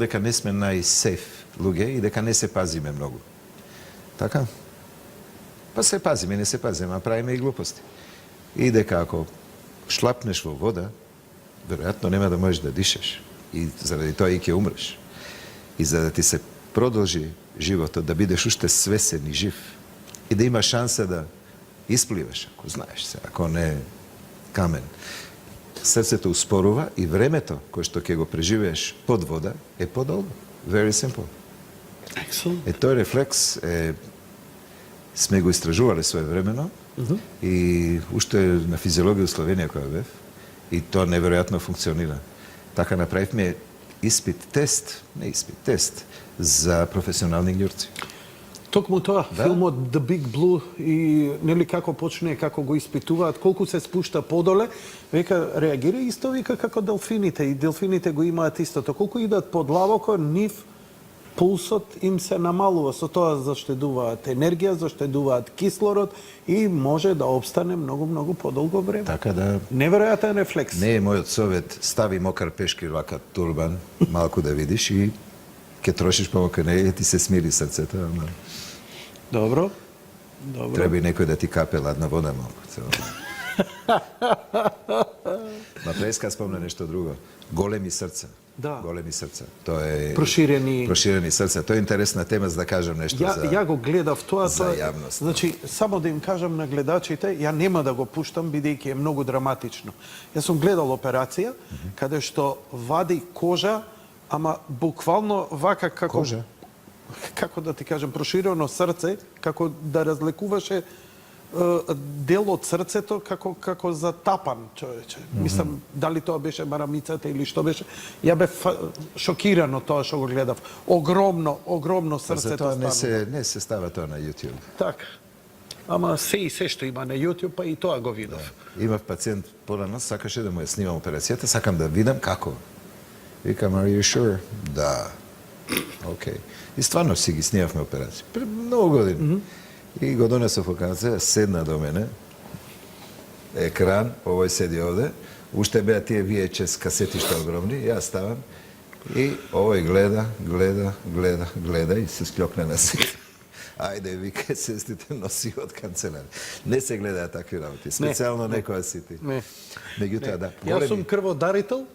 дека не сме најсейф луѓе и дека не се пазиме многу. Така? Па се пазиме, не се пазиме, а правиме и глупости. И дека ако шлапнеш во вода, веројатно нема да можеш да дишеш. И заради тоа и ќе умреш. И за да ти се продолжи животот, да бидеш уште свесен и жив, и да имаш шанса да испливаш, ако знаеш се, ако не камен. Срцето успорува и времето кое што ќе го преживееш под вода е подолго. Very simple. Excellent. Тој рефлекс сме го истражувале своевремено и уште на физиологија у Словенија која бев и тоа неверојатно функционира. Така направивме тест за професионални ѓурци. Токму тоа, филмот The Big Blue и нели како почне, како го испитуваат, колку се спушта подоле, века реагира исто вика како делфините и делфините го имаат истото. Колку идат подлабоко, нив пулсот им се намалува, со тоа заштедуваат енергија, заштедуваат кислород и може да обстане многу подолго време. Така да Неверојатен рефлекс. не е мојот совет, стави мокар пешкир вака турбан, малку да видиш и ќе трошиш помалку енергија, ти се смири срцето, ама Добро. треба и некој да ти капе ладна вода малку. Ма преска спомна нешто друго. Големи срца. Да. Големи срца. Тоа е Проширени срца. Тоа е интересна тема за да кажам нешто Ја го гледав тоа за јавност. Значи, само да им кажам на гледачите, ја нема да го пуштам бидејќи е многу драматично. Јас сум гледал операција каде што вади кожа, ама буквално вака како Кожа? Како да ти кажам, проширено срце, како да разлекуваше дел од срцето како затапан, човече. Мислам, дали тоа беше марамицата или што беше. Ја бев шокиран од тоа што го гледав. Огромно срцето Затоа станува. не се става тоа на YouTube. Така. Ама се што има на YouTube, па и тоа го видов. Имав пациент порано, сакаше да му ја снимам операцијата, сакам да видам како. Викам, are you sure? Да. Океј. И стварно си ги снимавме операција. Пред многу години. И го донесов операција, седна до мене, екран, овој седи овде, уште беа тие VHS касети што огромни, јас ставам и овој гледа и се склјокна на себе. Ајде, вика, сестите носи од канцелар. Не се гледаат такви работи, специјално некоја сити. Не. Меѓутоа, да. Јас сум крводарител,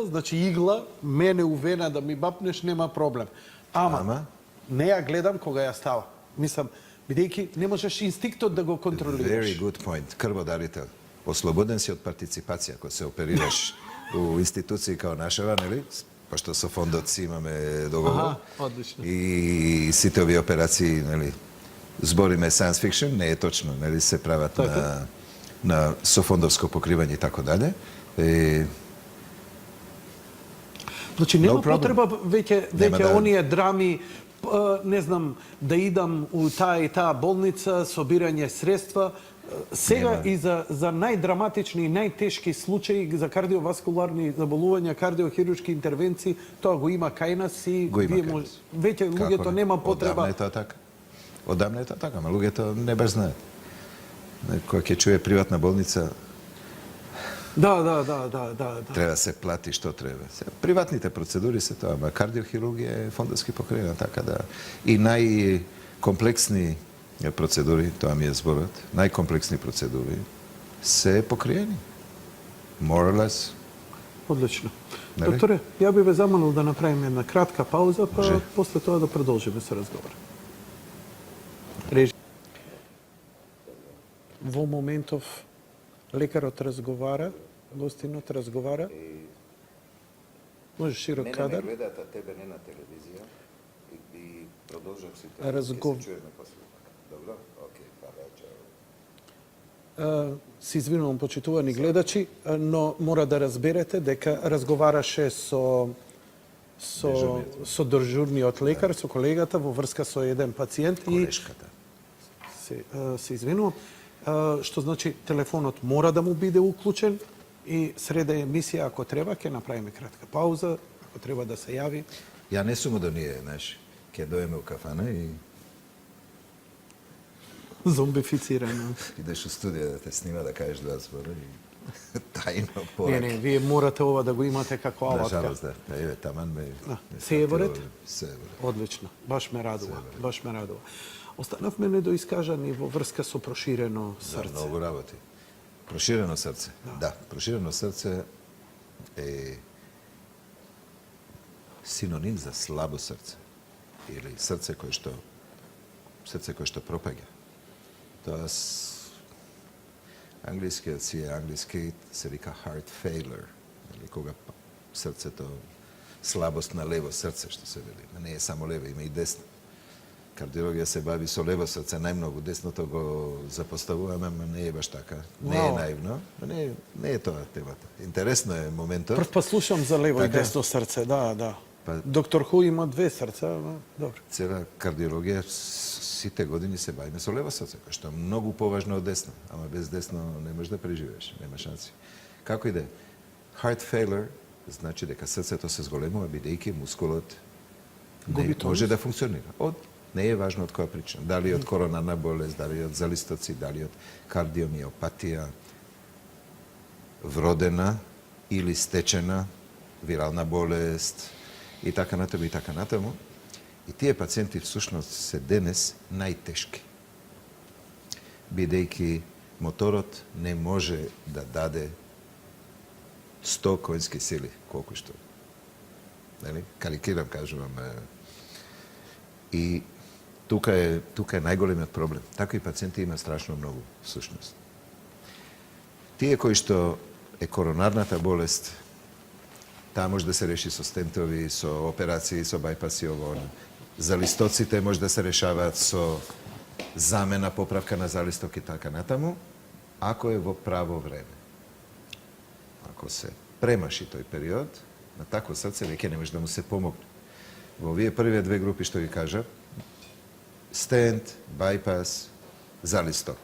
значи игла, мене увена да ми бапнеш, нема проблем. Ама не ја гледам кога ја става. Мислам, бидејќи не можеш инстинктот да го контролираш. Very good point. Крводарител. Ослободен си од партиципација кога се оперираш у институции као нашава, нели? Пошто со фондот си имаме договор. Одлично. И сите овие операции, нели, збориме science fiction, не е точно, нели, се прават на софондовско покривање и така дале. Значи нема потреба веќе да. оние драми, не знам, да идам у таа и таа болница, собирање средства. Сега и за најдраматични и најтешки случаи за кардиоваскуларни заболувања, кардиохируршки интервенции, тоа го има кај нас и веќе луѓето нема потреба. Одамна е тоа така, ама луѓето не баш знаат. Kojeg je čuje privatna bolnica, Da. treba se plati što treba. Privatnite proceduri se to, a kardiohirurgija je fondovski pokrivena, tako da i najkompleksniji proceduri, to vam je zborot, najkompleksniji proceduri se pokrijeni. More or less. Odlično. Ne bi? Doktore, ja bih vas zamolil da napravim jedna kratka pauza, pa Može. posle toga da продолжиме sa razgovorom. Reži. Во моментов лекарот разговара, гостинот разговара. Може широк кадар. gledati, a tebe ne na televiziju i продолжak si to. Razgov- Čujeme posle. Dobro? Ok, pa čao. Се извинувам, почитувани гледачи, но мора да разберете дека разговараше со дежурниот лекар, со колегата во врска со еден пациент и Koleškata. се извинувам, што значи телефонот мора да му биде уклучен и среда емисија, ако треба, ќе направиме кратка пауза, ако треба да се јави. Ja ne sumo da nije, znaš, kad dojeme u kafane i Зомбифицирано. ideš u studiju da te snima, da kažeš dva zbora i tajno Не, porak. не, вие морате ова да го имате како алатка. Nažalost, da. Pa je, taman me... Се е во ред? Се е во ред. Одлично, баш ме радува, баш ме радува. Останавме недоискажани во врска со проширено Da, срце. mnogo raboti. Prošireno srce. Da, prošireno srce je sinonim za slabo srce. Ili srce koje što propaga. To je anglijski se vika heart failure. Ili koga srce to slabost na levo srce, što se veli. Ne je samo levo, ima i desno. Kardiologija se bavi so levo srce najmnogo, desno to go zapostavujeme, ne je baš taka. Ne je Wow. naivno, ne je to temata. Interesno je momento. Прв пат слушам за лево и Така е. десно срце, да. Па- Доктор Ху има две срца, но добро. Цела кардиологија сите години се бавиме со лево срце, што е многу поважно од десно, ама без десно не можеш да преживееш, нема шанси. Како и да е, heart failure значи дека срцето се зголемува бидејќи мускулот Губи не тонус. може да функционира. Не е важно од која причина, дали од коронарна болест, дали од залистоци, дали од кардиомиопатија, вродена или стечена вирална болест и така натаму и така натаму. И тие пациенти всушност се денес најтешки. Бидејќи моторот не може да даде 100 конски сили, колку што. Нели? Карикирам, кажувам. И тука е најголемиот проблем. Такви пациенти има страшно многу, всушност. Тие кои што е коронарната болест, таа може да се реши со стентови, со операции, со бајпаси, ово. Залистоците може да се решаваат со замена, поправка на залисток и така натаму, ако е во право време. Ако се премаши тој период, на такво срце веќе не може да му се помогне. Во овие првите две групи што ги кажа, стент, бајпас, залисток,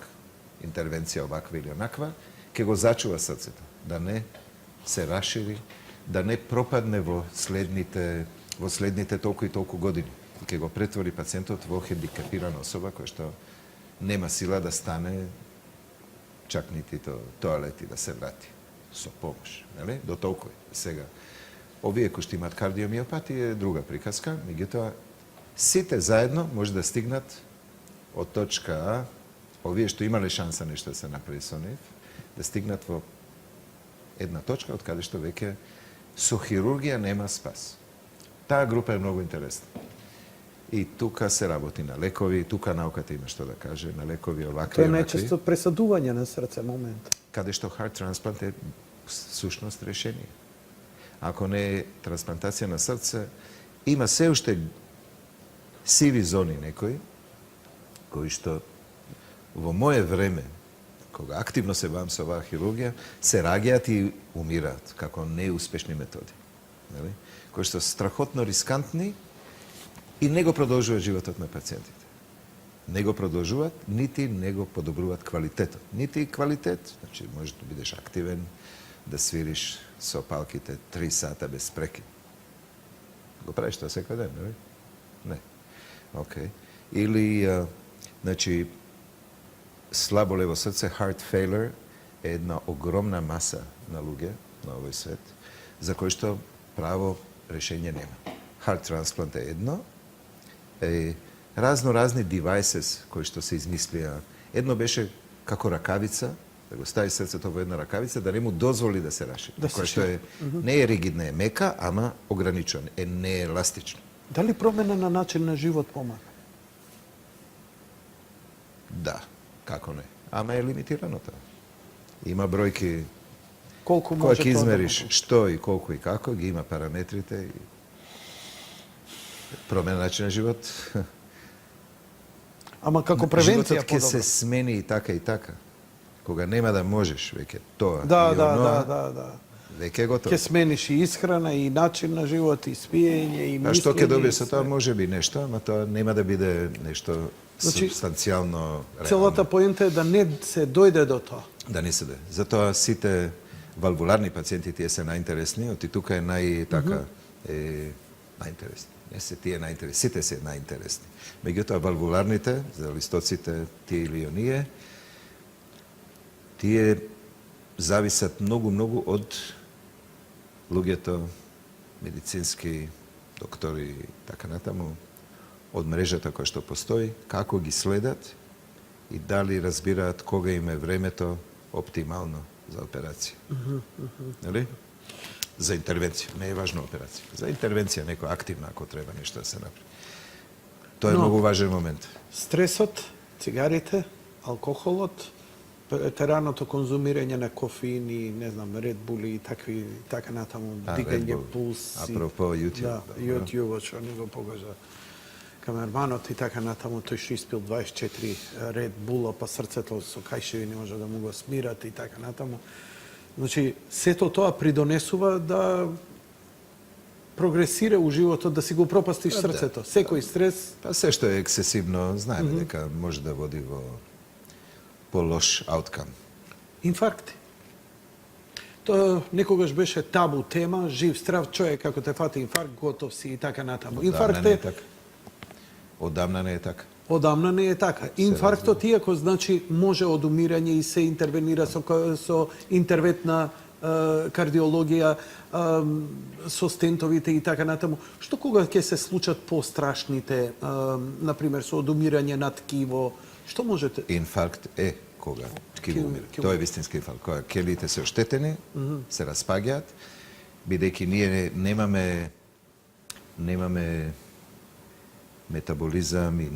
интервенција оваква или онаква, ќе го зачува срцето, да не се расшири, да не пропадне во следните толку и толку години. И ќе го претвори пациентот во хендикапирана особа која што нема сила да стане чак нити тоалет и да се врати со помош, нели? До толку е. Сега, овие кои што имаат кардиомиопатија е друга приказка, меѓутоа сите заедно може да стигнат од точка А, овие што имале шанса нешто да се направи со нив, да стигнат во една точка од каде што веќе со хирургија нема спас. Таа група е многу интересна. И тука се работи на лекови, тука науката има што да каже, на лекови овакви Тоа и е онакви. најчесто пресадување на срце момент. Каде што heart transplant е сушност решение. Ако не е трансплантација на срце, има се уште сиви зони некои, кои што во моje време, кога активно се бавам со оваа хирургија, се раѓаат и умираат како неуспешни методи. Нели? Кои што страхотно рискантни и не го продолжуваат животот на пациентите. Не го продолжуваат, нити не го подобруваат квалитетот. Нити квалитет, значи можеш да бидеш активен, да свириш со палките 3 сата без прекин. Го правиш тоа секој ден, нели? Не. Океј. Или, значи, slabo levo srce, heart failure, je jedna ogromna masa na ljude na ovoj svet, za koje što pravo rješenje nema. Heart transplant je jedno, razni devices koji što se izmislija. Jedno beše kako rakavica, da go stavi srce to jedna rakavica, da ne mu dozvoli da se raši. Koja što je, ne je rigidna, je meka, ama ograničena, ne je elastična. Da li promjena na način na život pomaga? Da, kako ne. Ama je limitirano to. Ima brojki Koliko može kojeg to izmeriš da mogu? što i koliko i kako, ima parametrite i promjena načina život. Ama kako prevencija Život ke se podoba? smeni i taka. Koga nema da možeš, vek je to. Da. Vek je gotovo. Ke smeniš i ishrana, i način na život, i spijenje, i A što mišljenje. ke dobije i sa sve. to, može bi nešto, ma to nema da bide nešto Znači, substancijalno Celata realno. poenta je da ne se dojde do to. Da не се да. Затоа сите валвуларни пациенти тие се најинтересни, оти тука е најинтересни. Не се тие најинтересни, сите се најинтересни. Меѓутоа валвуларните, за листоците, тие или оние, тие зависат многу од луѓето, медицински доктори и така натаму, од мрежата која што постои, како ги следат и дали разбираат кога им е времето оптимално за операција. Нели? За интервенција. Не е важна операција. За интервенција, некоја активна, ако треба нешто да се направи. Тоа е Но- многу важен момент. Стресот, цигарите, алкохолот, претераното конзумирање на кофеин и, не знам, Red Bull и такви, така натаму, Red дигање Bull. пулс. и- Апропо YouTube, Да, добро. YouTube, што не го погажа. Камерманот и така натаму, тој што испил 24 Red Bull, па срцето со кајшеви не може да му го смират и така натаму. Значи, сето тоа придонесува да прогресира у животот, да си го пропастиш Да, срцето. Секој стрес, Па се што е ексесивно, знаеме дека може да води во по-лош ауткам. инфаркти. Тоа некогаш беше табу тема, жив, здрав човек, ако те фати инфаркт, готов си и така натаму. Инфаркт не е е, така. Одамна не е така. одамна не е така. Инфарктот, иако значи може од умирање и се интервенира со интервентна кардиологија, со стентовите и така натаму. Што кога ќе се случат пострашните, например, со одумирање на ткиво, што можете? Инфаркт е кога ткиво умира. ке Тоа е вистински инфаркт. Кога келиите се оштетени, се распаѓаат, бидејќи ние немаме метаболизам и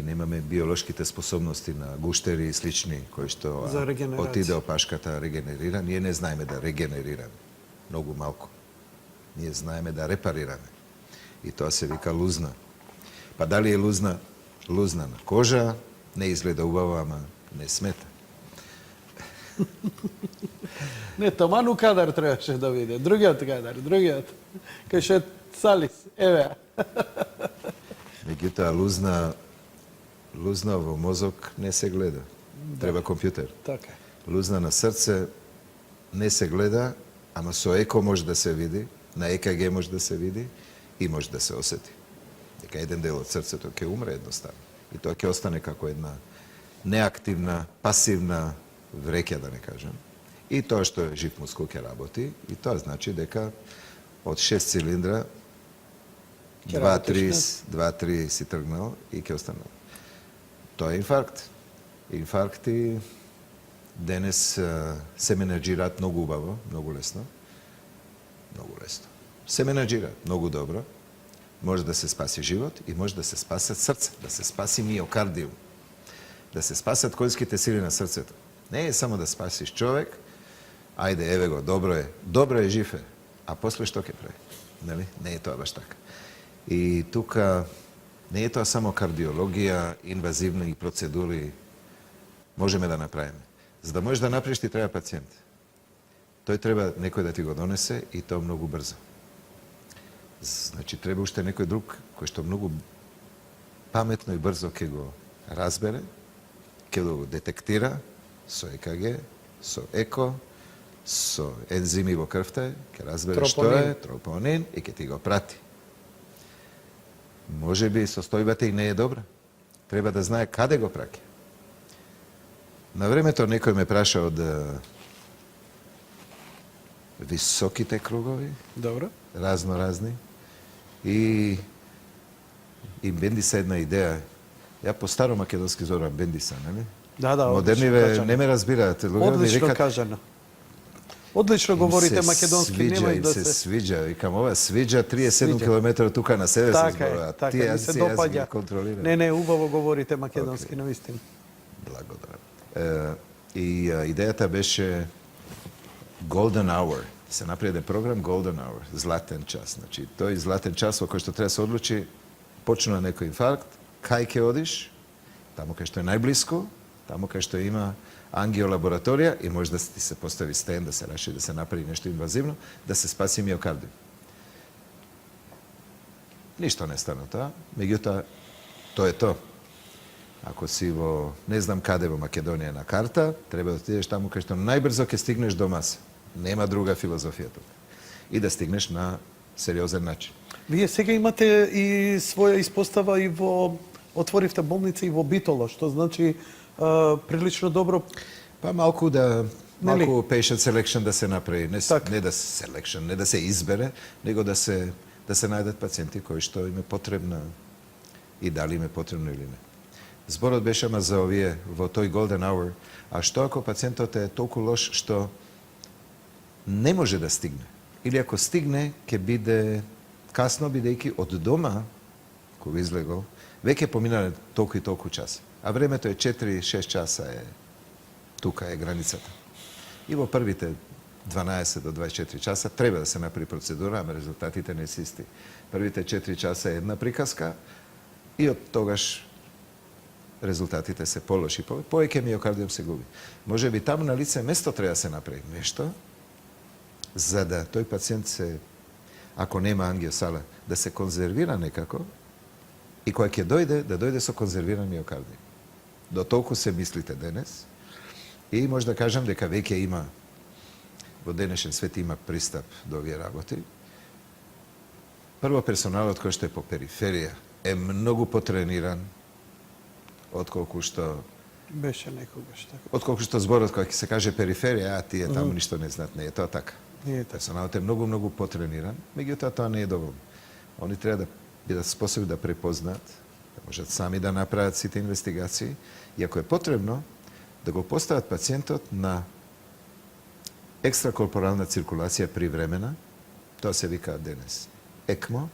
немаме биолошките способности на гуштери и слични кои што За регенерација. отиде опашката регенерира. Ние не знаеме да регенерираме. Многу малку. Ние знаеме да репарираме. И тоа се вика лузна. Па дали е лузна на кожа, не изгледа убаво, ама не смета. Не, таману кадар требаше да виде. Другиот кадар, другиот. Кај ше Салис, еве. Меѓутоа, лузна во мозок не се гледа. Треба компјутер. Така. Лузна на срце не се гледа, ама со еко може да се види, на ЕКГ може да се види и може да се осети. Дека еден дел од срцето ќе умре едноставно. И тоа ќе остане како една неактивна, пасивна вреќа, да не кажам. И тоа што е жив мускул ќе работи, и тоа значи дека од 6 цилиндра Ќе работиш, 2-3 си тргнал и ќе останал. Тоа е инфаркт. Инфаркти денес се менеджираат многу убаво, многу лесно. Многу лесно. Се менеджираат многу добро. Може да се спаси живот и може да се спасат срце, да се спаси миокардиум, да се спасат конските сили на срцето. Не е само да спасиш човек, ајде, еве го, добро е, жив е, а после што ќе прави? Нели? Не е тоа баш така. И тука не е тоа само кардиологија, инвазивни процедури можеме да направиме. За да можеш да направиш, ти треба пациент. Тој треба некој да ти го донесе и тоа многу брзо. Значи, треба уште некој друг кој што многу паметно и брзо ќе го разбере, ќе го детектира со ЕКГ, со ЕКО, со ензими во крвта, ќе разбере што е тропонин и ќе ти го прати. Може би состојбата и не е добра. Треба да знае каде го праќа. На времето некој ме праша од високите кругови, Добро. разни, и Бендиса една идеја. Ја по старо македонски зборувам Бендиса, нели? Да, одлично Модерниве кажано. не ме разбираат. Луѓето ми Одлично викаат, кажано. Одлично говорите македонски, немај им да се се... свиđа. Викам, ова свиđа 37 Свиđа. км тука на себе се Така зборуваат. е, така Тие ми се јазици допаѓа. ги контролирам. Не, убаво говорите македонски, навистина. Благодарам. И идејата беше Golden Hour. Се направи програм Golden Hour, златен час. Значи, тој златен час во кој што треба да се одлучи, почнува некој инфаркт, кај ќе одиш, таму кај што е најблиско, таму кај што има ангиолабораторија и може да ти се постави стен, да се реши да се направи нешто инвазивно, да се спаси миокардиум. Ништо не стана тоа, меѓутоа, тоа е тоа. Ако си во, не знам каде во Македонија на карта, треба да отидеш таму кај што најбрзо ќе стигнеш до маса. Нема друга филозофија тука. И да стигнеш на сериозен начин. Вие сега имате и своја испостава и во... Отворивте болница и во Битола, што значи прилично добро... Па малку Нели? patient selection да се направи, Така. не да се selection, не да се избере, него да се најдат пациенти кои што им е потребна и дали им е потребно или не. Зборот беше ама за овие во тој golden hour, а што ако пациентот е толку лош што не може да стигне? Или ако стигне, ќе биде касно, бидејќи од дома, кога излегол, веќе поминале толку и толку часа. А времето е 4-6 часа е тука е границата. И во првите 12 до 24 часа треба да се направи процедура, ама резултатите не се исти. Првите 4 часа е една приказка и од тогаш резултатите се полоши. Повеќе миокардиум се губи. Може би таму на лице место треба да се направи нешто, за да тој пациент се, ако нема ангиосала, да се конзервира некако и кога ќе дојде, да дојде со конзервиран миокардиум. До толку се мислите денес и може да кажам дека веќе има во денешен свет има пристап до овие работи. Прво, персоналот кој што е по периферија е многу потрениран отколку што Беше некогаш така. отколку што зборот кога ќе се каже периферија, тие таму ништо не знаат, не е тоа така. Не е така. Персоналот е многу потрениран, меѓутоа тоа не е доволно. Они треба да бидат способни да препознаат, да можат сами да направат сите инвестигации и ако е потребно, да го постават пациентот на екстракорпорална циркулација привремена, тоа се вика денес ЕКМО.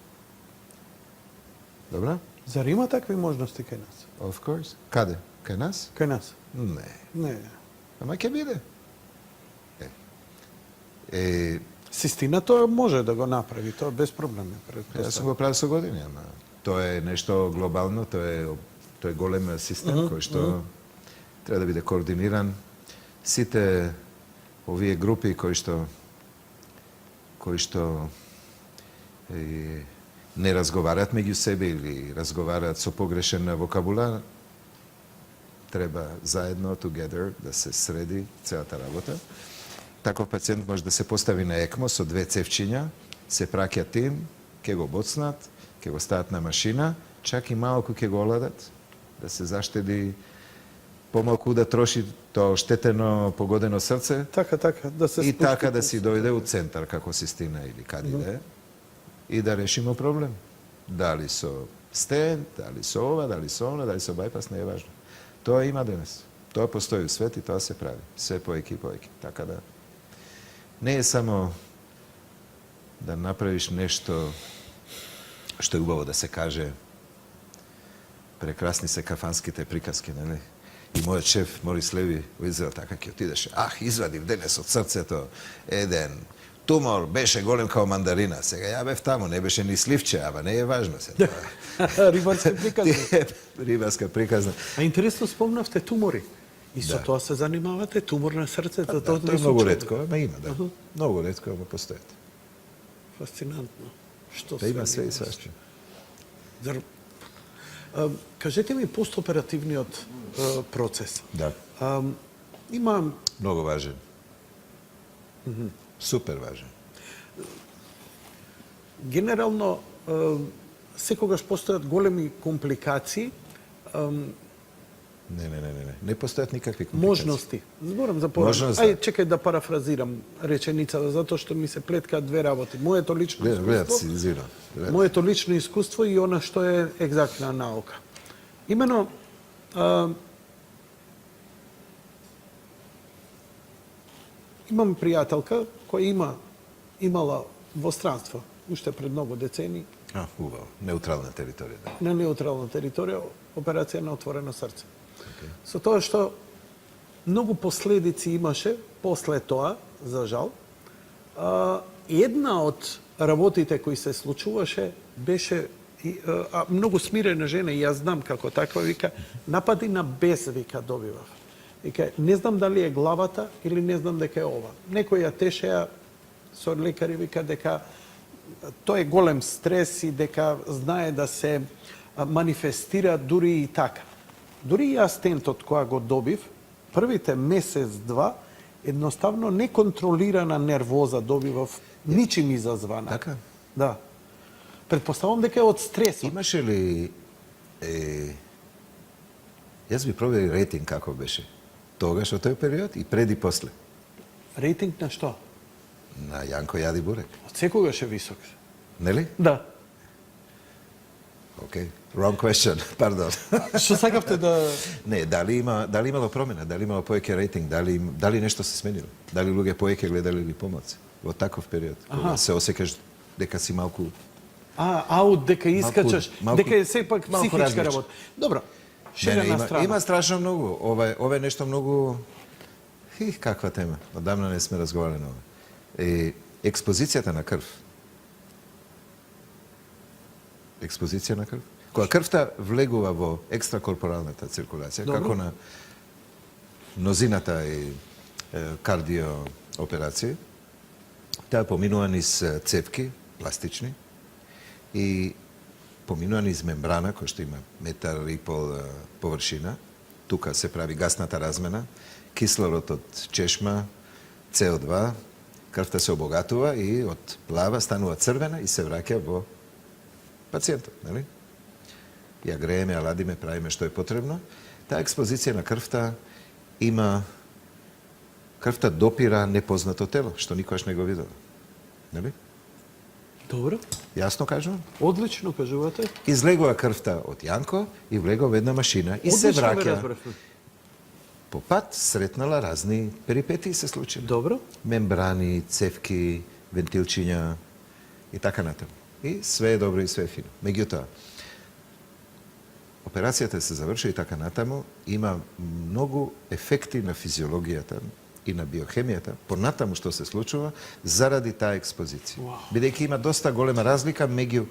Добра? Зар има такви можности кај нас? Of course. Каде? Кај нас? Кај нас? Не. Не. Ама ќе биде. Систина тоа може да го направи, тоа без проблем. Јас сум го правил со години, ама тоа е нешто глобално, тоа е голем систем кој што треба да биде координиран. Сите овие групи кои што не разговараат меѓу себе или разговараат со погрешен вокабулар, треба заедно, together, да се среди целата работа. Таков пациент може да се постави на ЕКМО со 2 цевчиња, се праќа тим, ќе го боцнат, ќе го стават на машина, чак и малку ќе го оладат, да се заштеди помалку да троши тоа оштетено, погодено срце, Така, да се и спусти така да си дојде у центар како Систина или каде да е, и да решиме проблем. Дали со стент, дали со ова, дали со она, дали со байпас, не е важно. Тоа има денес. Тоа постои у свет и тоа се прави. Се поеки и поеки. Така да не е само да направиш нешто што е убаво да се каже. Прекрасни се кафанските приказки, нели? И мојот шеф Морис Леви во Израел така ќе отидеше. Извадив денес од срцето еден тумор, беше голем као мандарина. Сега ја бев таму, не беше ни сливче, ама не е важно се тоа. Рибарска приказна. Рибарска приказна. А интересно спомнавте тумори. И со тоа се занимавате, тумор на срцето, тоа Тоа е многу ретко, ама има, да. Многу ретко, ама постојат. Фасцинантно. Што Да има све и свашто. Зар... Кажете ми постоперативниот процес. Да. Има... Многу важен. Супер важен. Генерално, секогаш постојат големи компликации Ne. Ne postoje nikakve komplikacije. Možnosti. Zboram za poravno. Možnost, Aj, da. čekaj da parafraziram rečenica, zato što mi se pletka dve ravoti. Moje to lično Gledam iskustvo, si zira. moje to lično iskustvo i ono što je egzaktna nauka. Imeno, imam prijateljka koja imala dvostranstvo, ušte pred mnogo deceniji, Neutralna teritorija, da. na neutralnu teritoriju, operacija na otvoreno srce. So to što mnogo posledici imаше posle тоа, за жал. Една од работите кои се случуваше беше многу смирена жена, и јас знам како таква, вика, напади на бес, вика, добивав. Вика, не знам дали е главата или не знам дека е ова. Некој ја тешеа со лекари, вика, дека тоа е голем стрес и дека знае да се манифестира дури и така. Дури и јас тентот која го добив, првите месец-два, едноставно неконтролирана нервоза добивав, ничим изазвана. Така? Да. Предпоставам дека е од стресот. Имаше ли... Јас би проверил рейтинг како беше. Тогаш, во тој период и преди после. Рейтинг на што? На Јанко Јади Бурек. Од секогаш е висок. Нели? Да. Окей. Wrong question. Пардон. Што сакавте да... Не, дали имало промена, дали имало повеќе рейтинг, дали нешто се сменило? Дали луѓе повеќе гледали или помалку? Во таков период, кога се осеќаш дека си малку... аут, дека искачаш, дека е сепак малку психичка различен. работа. Добро, шега на страна. Има страшно многу. Ова е нешто многу... каква тема. Одамна не сме разговарали на ова. Експозицијата на крв. Експозиција на крв. Кога крвта влегува во екстракорпоралната циркулација, Добро. како на мнозината и кардиооперации, таа поминува низ цевки, пластични, и поминува низ мембрана, која што има метар и пол површина. Тука се прави гасната размена, кислород од чешма, CO2, крвта се обогатува и од плава станува црвена и се враќа во пациентот, нели? Ја грееме, ја ладиме, правиме што е потребно. Таа експозиција на крвта има... Крвта допира непознато тело, што никогаш не го видела. Нели? Добро, Јасно кажувам? одлично кажувате. Излегува крвта од Јанко и влегува во една машина и се Одлично ве враќа. разбравме. По пат сретнала разни перипетии се случиле. Добро. Мембрани, цевки, вентилчиња и така натаму. И све е добро и све е фино. Меѓутоа, операцијата се заврши и така натаму, има многу ефекти на физиологијата и на биохемијата, понатаму што се случува, заради таа експозиција. Вау. Бидејќи има доста голема разлика меѓу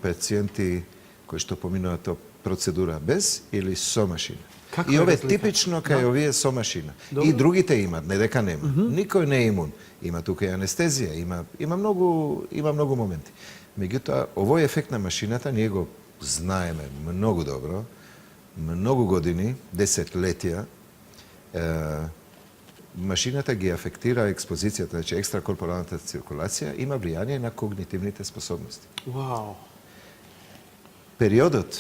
пациенти кои што поминуваат процедура без или со машина. Каква И е ове разлика? типично кај овие со машина. Добро. И другите имат, не дека нема. Никој не е имун. Има тука и анестезија, има многу моменти. Меѓутоа, овој ефект на машината ние го знаеме многу добро, многу години, десетлетија. Машината ги афектира експозицијата, значи екстракорпоралната циркулација, има влијание на когнитивните способности. Вау. Периодот,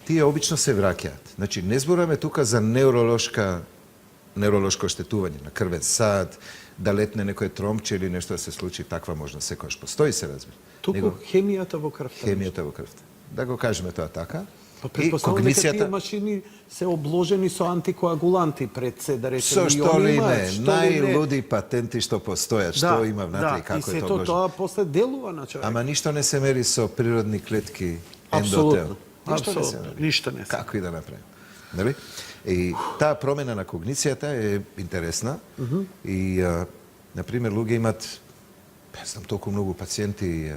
тие обично се враќаат. Значи, не зборуваме тука за невролошко оштетување на крвен сад, да летне некој тромче или нешто да се случи, таква можност секојаш постои, се разбира. Туку хемијата во крвта. Хемијата во крвта. Да го кажеме тоа така. Па И предпоставам дека тие когницијата, машини се обложени со антикоагуланти пред се, да со речеме. што ли имаат, не, што ли не. најлуди патенти што постојат, што има внатре и како и е сето тоа обложено. тоа после делува на човек. Ама ништо не се мери со природни клетки Апсолутно. ендотел. Ништо не се Апсолутно. мери. Ништо не се. Како и да направим. Нели? И таа промена на когницијата е интересна и на пример луѓе имат, не знам, толку многу пациенти,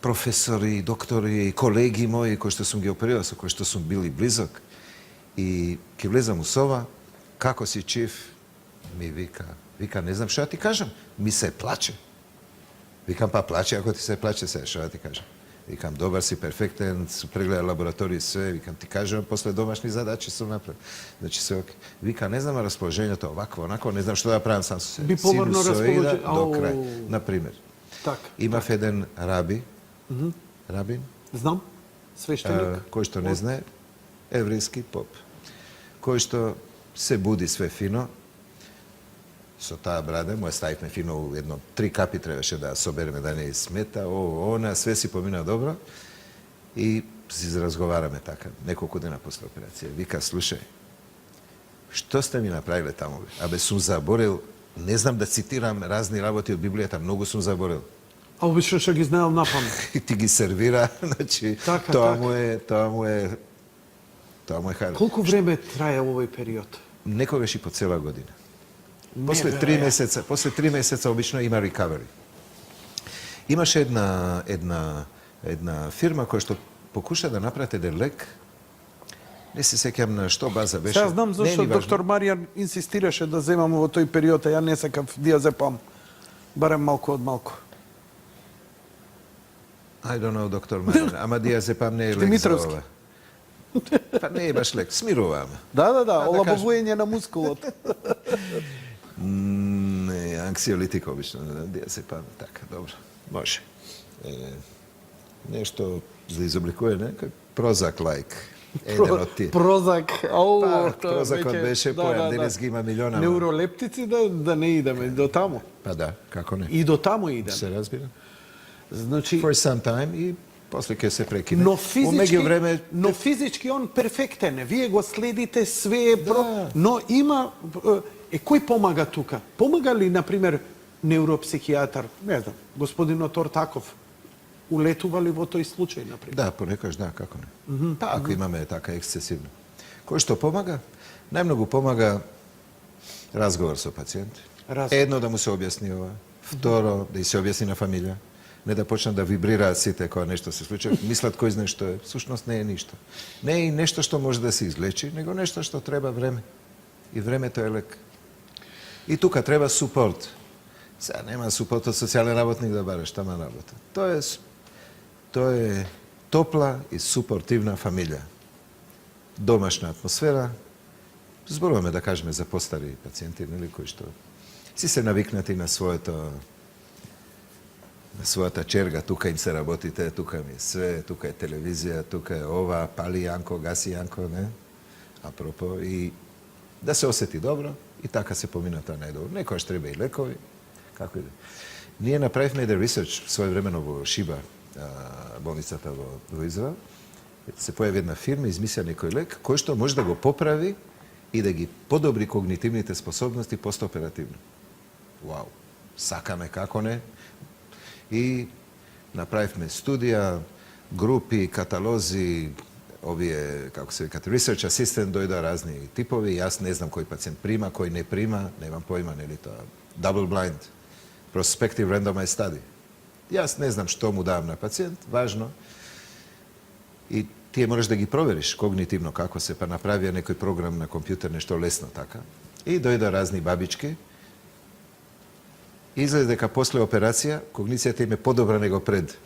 професори, доктори, колеги мои кои што сум ги оперирал, со кои што сум бил и близок. И ќе влезам у сова, како си чив, ми вика, не знам што да ти кажам, ми се плаче. Викам, па плаче, ако ти се плаче, се, што да ти кажам. Викам, добар си, перфектен, су прегледа лаборатории, све, викам, ти кажам, после домашни задачи сум направил. Значи се ок. Вика, не знам расположењето овакво, онако, не знам што да правам сам со себе. Биполарно Синусоида расположение. до крај, например. Така. Имав еден рабин, Знам. Свештеник. кој што не знае, evrijski pop, koji što se budi sve fino, so ta brada, moja stavit me fino u jedno 3 kapi trebaše da sobereme da ne smeta, ona, sve si pomina dobro i razgovarame taka, nekoliko dana posle operacije. Vika, slušaj, što ste mi napravili tamo? Abe sam zaboravil, ne znam da citiram razni raboti od Biblията, mnogo sam zaboravil. A obično što gi znao na pamet. I ti gi servira, znači, to mu je hajde. Koliko vreme traje ovaj period? Nekogaš i po cela godina. Posle 3 meseca obično ima recovery. Imaš jedna firma koja što pokuša da naprate da lek, ne se sekam na što baza беше. Сега знам зашто доктор Маријан инсистираше да земам во тој период, а ја не сакав диазепам. Барем малку од малку. I don't know, доктор Маријан, ама диазепам не е лек за Димитровски. ова. Па не е баш лек, смируваме. Да, да олабовување на мускулот. Не, анксиолитик обично, диазепам, така, добро, може. Нешто за изобликуе, некој прозак-лайк. Еден од тие. Прозак, Прозакот беше појам, денес ги има милиона. Неуролептици да не идеме до таму. Па да, како не. И до таму идеме. Се разбира. Значи, For some time и после ќе се прекине. Но физички он перфектен. Вие го следите све, но има кој помага тука? Помага ли, например, неуропсихијатар, не знам, господинот Ортаков? Улетува ли во тој случај, например? Да, понекогаш да, како не. Па ако имаме така ексцесивно. Кој што помага? Најмногу помага разговор со пациент. Едно да му се објасни ова, второ да и се објасни на фамилија, не да почнат да вибрираат сите кога нешто се случи, мислат кој знае што е. Всушност не е ништо. Не е и нешто што може да се излечи, него нешто што треба време. И времето е лек. И тука треба супорт. Сега нема супорт од социјален работник да бараш тама работа. Тоа е топла и супортивна фамилија. Домашна атмосфера. Зборуваме да кажеме за постари пациенти, нели, кои што си се навикнати на својата черга, тука им се работите, тука ми е све, тука е телевизија, тука е ова, пали Јанко, гаси Јанко, не? Апропо, и да се осети добро, и така се помина тоа најдобро. Некојаш треба и лекови, како и да. Ние направивме еден ресерч своевремено во Шиба, болницата во Израел. Се појави една фирма, измисля некој лек, кој што може да го поправи и да ги подобри когнитивните способности постоперативно. Вау! Сакаме, како не? И направивме студија, групи, каталози, овие, како се викат, research assistant, дојда разни типови, јас не знам кој пациент прима, кој не прима, немам појма, нели тоа, double blind, prospective randomized study. Јас не знам што му давам на пациент, важно, и тие можеш да ги провериш когнитивно како се, па направија некој програм на компјутер, нешто лесно така. И дојда разни бабички, изгледа дека после операција когницијата им е подобра него пред.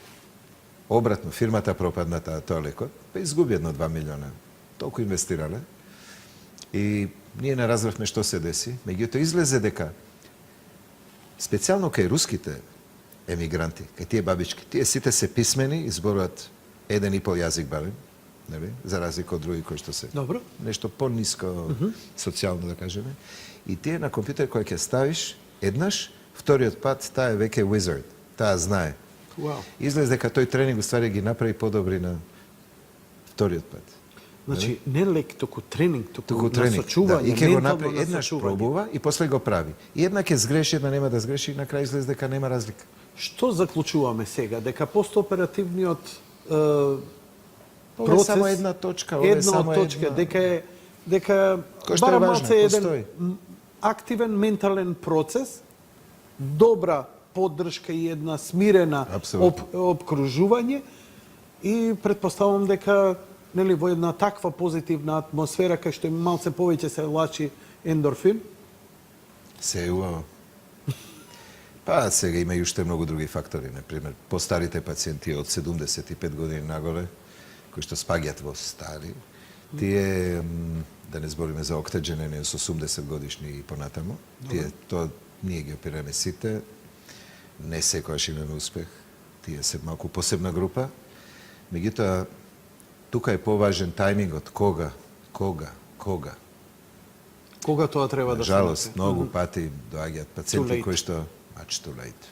Обратно, фирмата пропадна тоа лекот, па изгуби 1-2 милиона. Толку инвестирале. И ние не разбравме што се деси. Меѓутоа излезе дека специјално кај руските емигранти, кај тие бабички, тие сите се писмени, изборуваат 1,5 јазик барем, нели? За разлика од други кои што се Добро. Нешто пониско социјално да кажеме. И тие на компјутер кој ќе ставиш еднаш, вториот пат таа е веќе wizard, таа знае. Wow. Излезе дека тој тренинг уствари ги направи подобри на вториот пат. Значи, не лек, току тренинг, току тренинг, насочување, и ќе го ментално направи, еднаш насочување. пробува и после го прави. И една ќе сгреши, една нема да сгреши, и на крај излезе дека нема разлика. Што заклучуваме сега? Дека постоперативниот Ова е само една точка, ова е само точка, дека Кој што е барам важно, малце еден постои. активен ментален процес, добра поддршка и една смирена обкружување и предпоставувам дека нели во една таква позитивна атмосфера кај што малце повеќе се лачи ендорфин. Се е убаво. Па сега има и уште многу други фактори, например, постарите пациенти од 75 години нагоре, кои што спаѓат во стари, тие, да не збориме за октаџенени со 80 годишни и понатаму, тие, тоа ние ги оперираме сите, не секојаш имаме успех, тие се малку посебна група, меѓутоа, Тука je považen tajming od koga. Кога тоа треба да се Nažalost, направи? mnogo pati doaѓаат Too пациенти late. кои што much too late.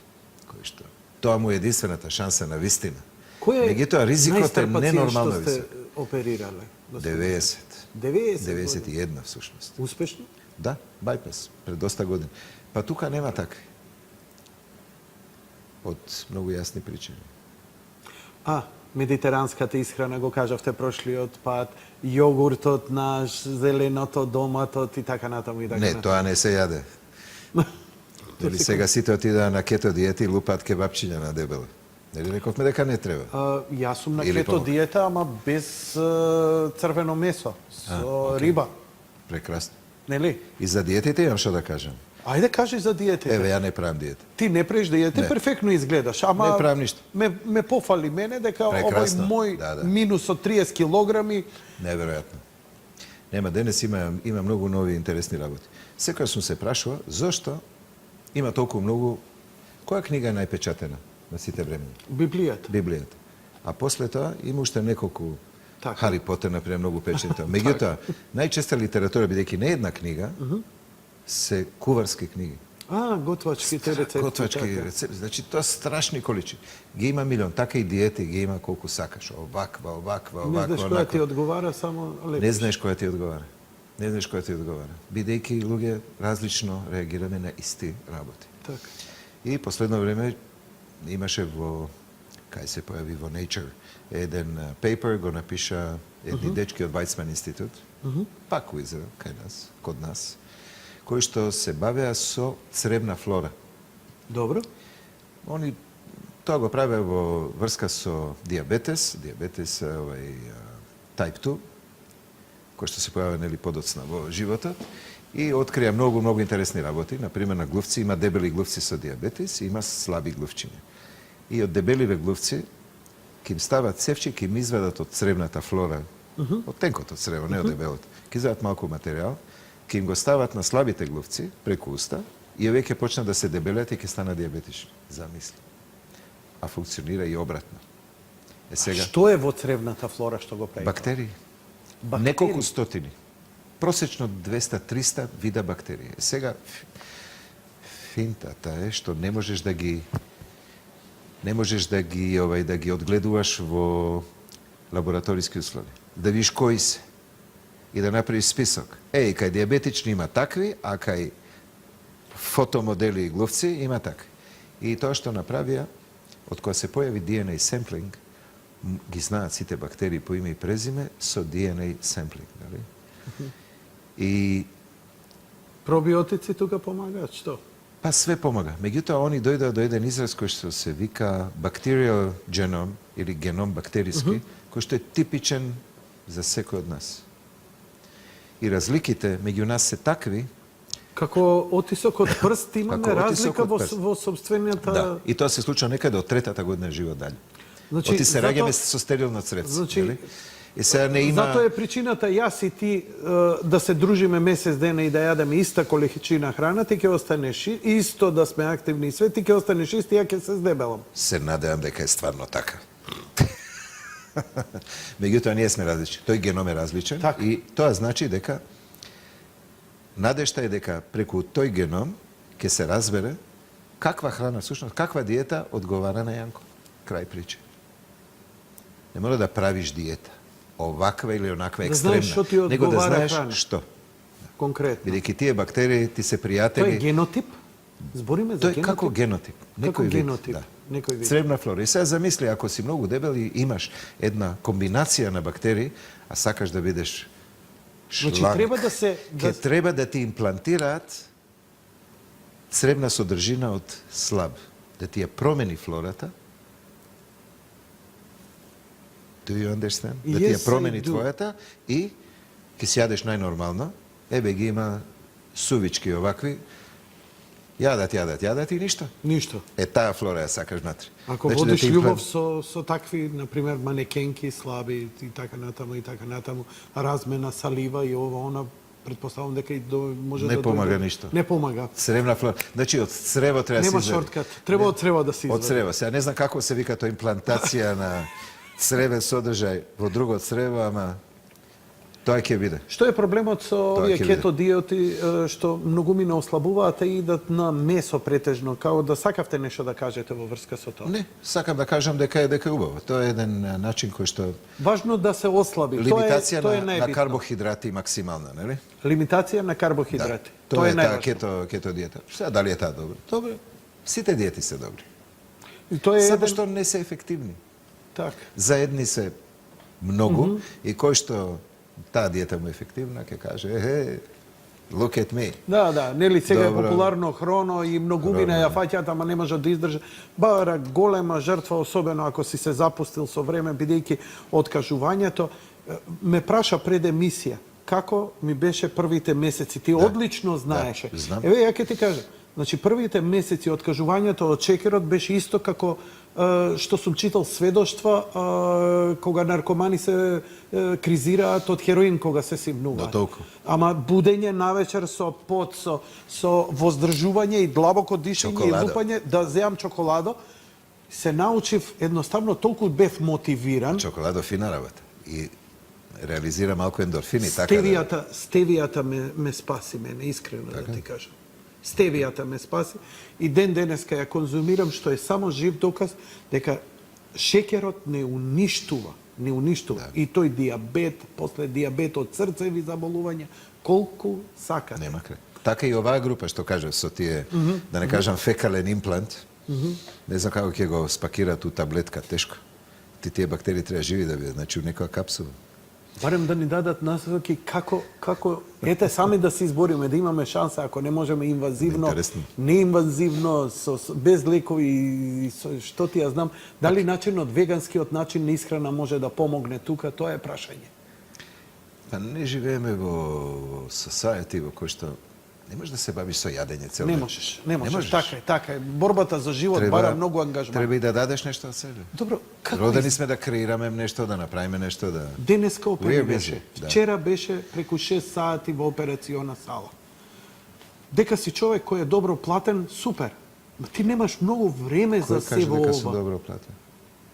Кои што тоа му е единствената шанса на вистина. Кој е Меѓутоа ризикот е најстар пациент ненормално што сте висок. оперирале? 90. 90. 91 всушност. Успешно? Да, байпас, пред доста години. Па тука нема такви. Од многу јасни причини. Медитеранската исхрана, го кажавте прошлиот пат, јогуртот наш, зеленото, доматот и така натаму и така Не, натаму. тоа не се јаде. Дали сега сите отидаа на кето диета и лупаат кебапчиња на дебело. Нели рековме дека не треба? Јас сум на Или кето помага. диета, ама без црвено месо, со риба, Прекрасно. нели? И за диетите имам што да кажам. Ајде кажи за диетите. Еве, ја не правам диета. Ти не правиш диета, Не. перфектно изгледаш, ама Не правам ништо. ме пофали мене дека Прекрасно, овој мој да. минус од 30 килограми. Неверојатно. Нема, денес има многу нови интересни работи. Секоја сум се прашува зошто има толку многу. Која книга е најпечатена на сите времења? Библијата. Библијата. А после тоа има уште неколку. Така. Хари Потер, например, многу печатена. Меѓутоа, најчеста литература, бидејќи не една книга, се куварски книги. Готвачките рецепти. Готвачки така. рецепти. Значи, тоа страшни количини. Ги има милион. Така и диети ги има колку сакаш. Оваква, Не знаеш која ти одговара, само лепиш. Не знаеш која ти одговара. Не знаеш која ти одговара. Бидејќи луѓе различно реагираме на исти работи. Така. И последно време имаше кај се појави во Nature, еден пейпер го напиша едни дечки од Weizmann институт, пак у Израел, код нас, кои што се бавеа со цревна флора. Добро. Они тоа го правеа во врска со диабетес type 2, кој што се појавува нели подоцна во животот, и открија многу интересни работи. Например, на глувци има дебели глувци со диабетес и има слаби глувчиња. И од дебеливе глувци ќе им стават цевчи, ќе им извадат од цревната флора, од тенкото црево, не од дебелото. Ќе извадат малку материјал, ќе им го стават на слабите глувци преку уста и овие ќе почнат да се дебелеат и ќе станат диабетични. Замисли. А функционира и обратно. Сега Што е во цревната флора што го прави? бактерии. Неколку стотини. Просечно 200-300 вида бактерии. Сега финтата е што не можеш да ги одгледуваш во лабораториски услови. Да видиш кои се и да направиш список. Кај диабетични има такви, а кај фотомодели и глувци има такви. И тоа што направија, од кога се појави DNA sampling, ги знаат сите бактерии по име и презиме со DNA sampling, нали? И Пробиотици тука помагаат, што? па све помага. Меѓутоа, они дојдоа до еден израз кој што се вика bacterial genome или геном бактериски, кој што е типичен за секој од нас. И разликите меѓу нас се такви. Како отисок од прст имаме Како отисок разлика од прст. во собствената... Да, и тоа се случува некаде од третата година живот дале. Оти се раѓаме со стерилно цревце, Значи, нели? И сега не има... Затоа е причината јас и ти да се дружиме месец дена и да јадеме иста количина храна, ти ќе останеш исто, да сме активни и све, ти ќе останеш ист и ја ќе се здебелам. Се надевам дека е стварно така. Меѓутоа, ние сме различни. Тој геном е различен Така. и тоа значи дека надежта е дека преку тој геном ќе се разбере каква храна, всушност, каква диета одговара на Јанко. Крај прича. Не мора да правиш диета. Оваква или онаква Да знаеш екстремна. што ти Него да одговара знаеш храна. што. Конкретно. Бидејќи тие бактерии ти се Тоа е пријатели. генотип? Збориме за Тој е генотип? како генотип. Како Некој вид, генотип, да. некој вид. Цревна флора. И сега замисли, ако си многу дебел и имаш една комбинација на бактерии, а сакаш да бидеш шланк, Значи, треба да се... ќе треба да ти имплантираат цревна содржина од слаб. Да ти ја промени флората. Do you understand? Да ти Yes, ја промени I do. твојата и ќе си јадеш најнормално. Ебе ги има сувички овакви. Јадат и ништо. Ништо. Таа флора ја сакаш внатре. Ако Значи, водиш ти љубов со такви, например, манекенки, слаби и така натаму, размена салива и ова, она, предпоставам дека и може Не да помага дојде. ништо. Не помага. Цревна флора. Значи, од црево треба да се Нема извади. шорткат. Треба од црево да се Од извади. црево. Сега не знам како се вика тоа имплантација на crevен содржај во друго црево, ама тоа ќе биде. Што е проблемот со овие ќе биде. кето диети што многумина ослабуваат и идат на месо претежно, као да сакавте нешто да кажете во врска со тоа? Не, сакам да кажам дека е убаво. Тоа е еден начин кој што Важно да се ослаби. лимитација тоа е на најбитно. карбохидрати максимална, нели? Лимитација на карбохидрати. Тоа е таа најважно. кето диета. Сега дали е таа добра? Добре. Сите диети се добри. И тоа е Само еден... што не се ефективни. Так. За едни се многу и кој што таа диета му е ефективна, ќе каже, look at me. Да, нели сега е Добро. популарно хроно и многумина ја фаќаат, ама не можат да издржат. Бара голема жртва, особено ако си се запустил со време, бидејќи откажувањето. Ме праша пред емисија, како ми беше првите месеци. Ти одлично знаеше. знам. Еве, ја ќе ти кажам. Значи, првите месеци откажувањето од шекерот беше исто како што сум читал сведоштва кога наркомани се кризираат од хероин кога се симнуваат. До толку. Ама будење навечер со пот, со воздржување и длабоко дишење и Чоколадо. лупање, да земам чоколадо, се научив едноставно толку бев мотивиран. Чоколадо фина работа. И реализира малку ендорфини, така Стевијата ме спаси мене, искрено да ти кажам. Стевијата ме спаси и ден денеска ја конзумирам, што е само жив доказ дека шекерот не уништува. И тој диабет, после диабет од срцеви заболувања, колку сакате. Нема крај. Така и оваа група што кажа со тие, да не кажам фекален имплант, не знам како ќе го спакираат у таблетка, тешко. Тие бактерии треба живи да бидат, значи у некоја капсула. Барем да ни дадат насоки како ете сами да се избориме, да имаме шанса, ако не можеме инвазивно, Интересно. неинвазивно, без лекови и што ти ја знам, дали начинот, веганскиот начин на исхрана може да помогне тука, тоа е прашање. Па не живееме во society во кој што не можеш да се бавиш со јадење цел Не ден. можеш. Така е. Борбата за живот бара многу ангажман. Треба и да дадеш нешто од себе. Добро, како Родени сме да креираме нешто, да направиме нешто, да... денеска We are опери busy, беше. да. Вчера беше преку 6 сати во операциона сала. Дека си човек кој е добро платен, супер. Ма ти немаш многу време за Кој се каже во дека сум ова. добро платен?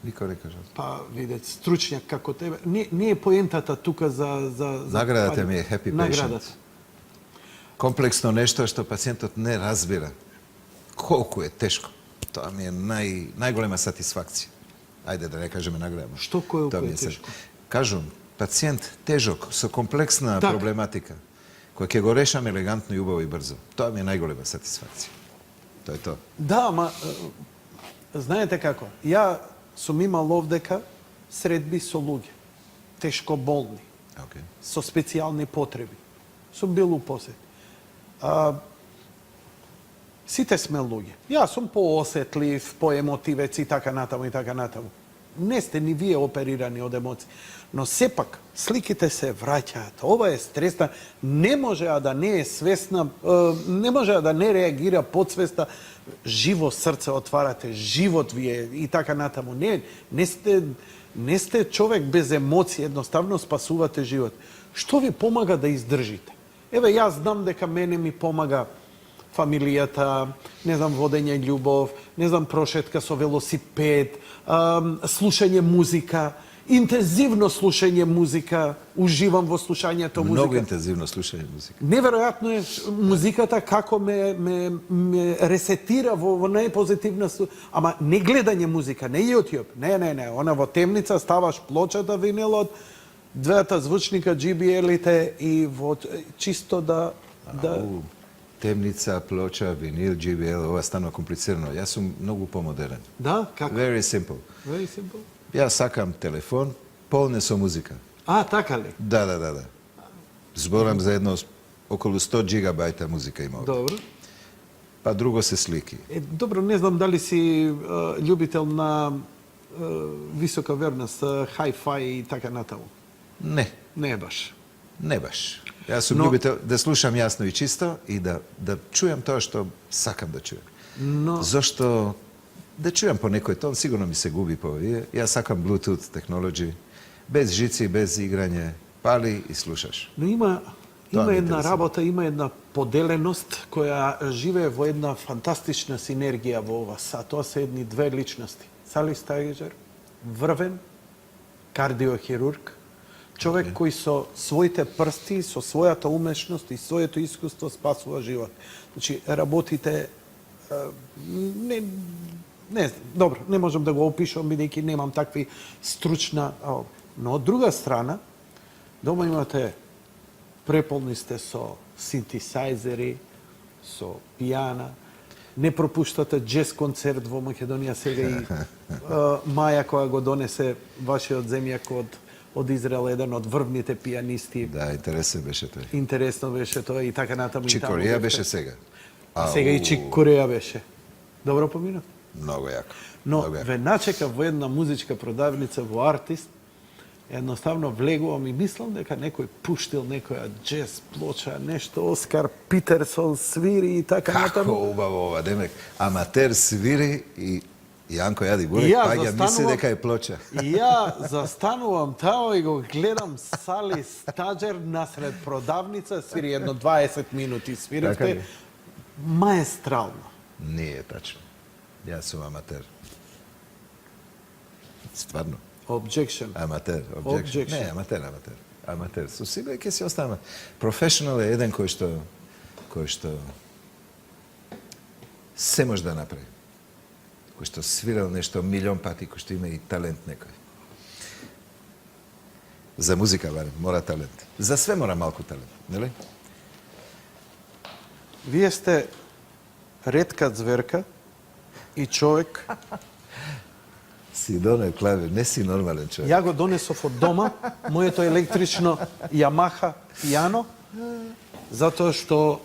Никој не кажа. Па, видете, стручњак како тебе. Не е поентата тука за Наградата ми е happy patient. Наградата. Комплексно нешто што пациентот не разбира. Колку е тешко. Тоа ми е најголема сатисфакција. Ајде да не кажеме награда. Што колку Тоа ми е тешко? Кажувам, пациент тежок со комплексна Така. проблематика, која ќе го решам елегантно и убаво и брзо. Тоа ми е најголема сатисфакција. Тоа е тоа. Да, ама знаете како? Ја сум имал овдека средби со луѓе, тешко болни, Okay. со специјални потреби. Сум бил у посет. Сите сме луѓе. Јас сум поосетлив, поемотивец и така натаму и така натаму. Не сте ни вие оперирани од емоции. Но сепак, сликите се враќаат. Ова е стресна. Не може да не е свесна, не може да не реагира подсвеста. Живо срце отварате, живот ви е и така натаму. Не сте човек без емоции, едноставно спасувате живот. Што ви помага да издржите? Еве, јас знам дека мене ми помага фамилијата, не знам, водење љубов, не знам, прошетка со велосипед, слушање музика, интензивно слушање музика, уживам во слушањето музика. Многу интензивно слушање музика. Неверојатно е музиката како ме ресетира во најпозитивна ама не гледање музика, не YouTube, не, она во темница ставаш плочата винилот, двата звучника JBL-ите и во чисто да Темница, плоча, винил, JBL, ова станува комплицирано. Јас сум многу помодерен. Да, како? Very simple. Very simple. Јас сакам телефон, полне со музика. Така ли? Да. Зборам за едно околу 100 гигабајта музика има овде. Добро. Па друго се слики. Добро, не знам дали си љубител на висока верност, hi-fi и така натаму. Не, Не е баш. не баш. Јас сум љубител да слушам јасно и чисто и да чујам тоа што сакам да чујам. Зошто да чујам по некој тон, сигурно ми се губи по овие. Јас сакам Bluetooth технологии, без жици, без играње, пали и слушаш. Но има ме една интересира. работа, има една поделеност која живее во една фантастична синергија во ова са. Тоа се едни две личности. Сали Стајгер, врвен кардиохирург, човек кој со своите прсти, со својата умешност и своето искуство спасува живот. Значи, работите не знам, добро, не можам да го опишам, бидејќи немам такви стручна... Но од друга страна, дома имате, преполни сте со синтесайзери, со пијана, не пропуштате джез концерт во Македонија сега и Маја која го донесе вашиот земјак од Израел, еден од врвните пијанисти. Да, интересно беше тој. Интересно беше тоа и така натаму. Чик Кореја беше сега. А сега и Чик Кореја беше. Добро поминав? Многу јако. Но Многу јако. ве начека во една музичка продавница во Артист, едноставно влегувам и мислам дека некој пуштил некоја джез плоча, нешто Оскар Питерсон свири и така Како натаму. убаво ова, демек, аматер свири и Јанко Јади Бурек И ја паѓа мисли застанувам- дека е плоча. И ја застанувам тао и го гледам Сали Стаџер насред продавница, свири едно 20 минути Така свиравте. ли? Маестрално. Не е тачно. Јас сум аматер. Стварно. Objection. Аматер, Objection. Не, аматер. Аматер. Со сигурно ќе си остана. Професионал е еден кој што се може да направи. Кој што свирал нешто милион пати, кој што има и талент некој. За музика барем мора талент. За све мора малку талент, нели? Вие сте ретка зверка и човек. Си донел клавир, не си нормален човек. Ја го донесов од дома, моето електрично Ямаха пијано, затоа што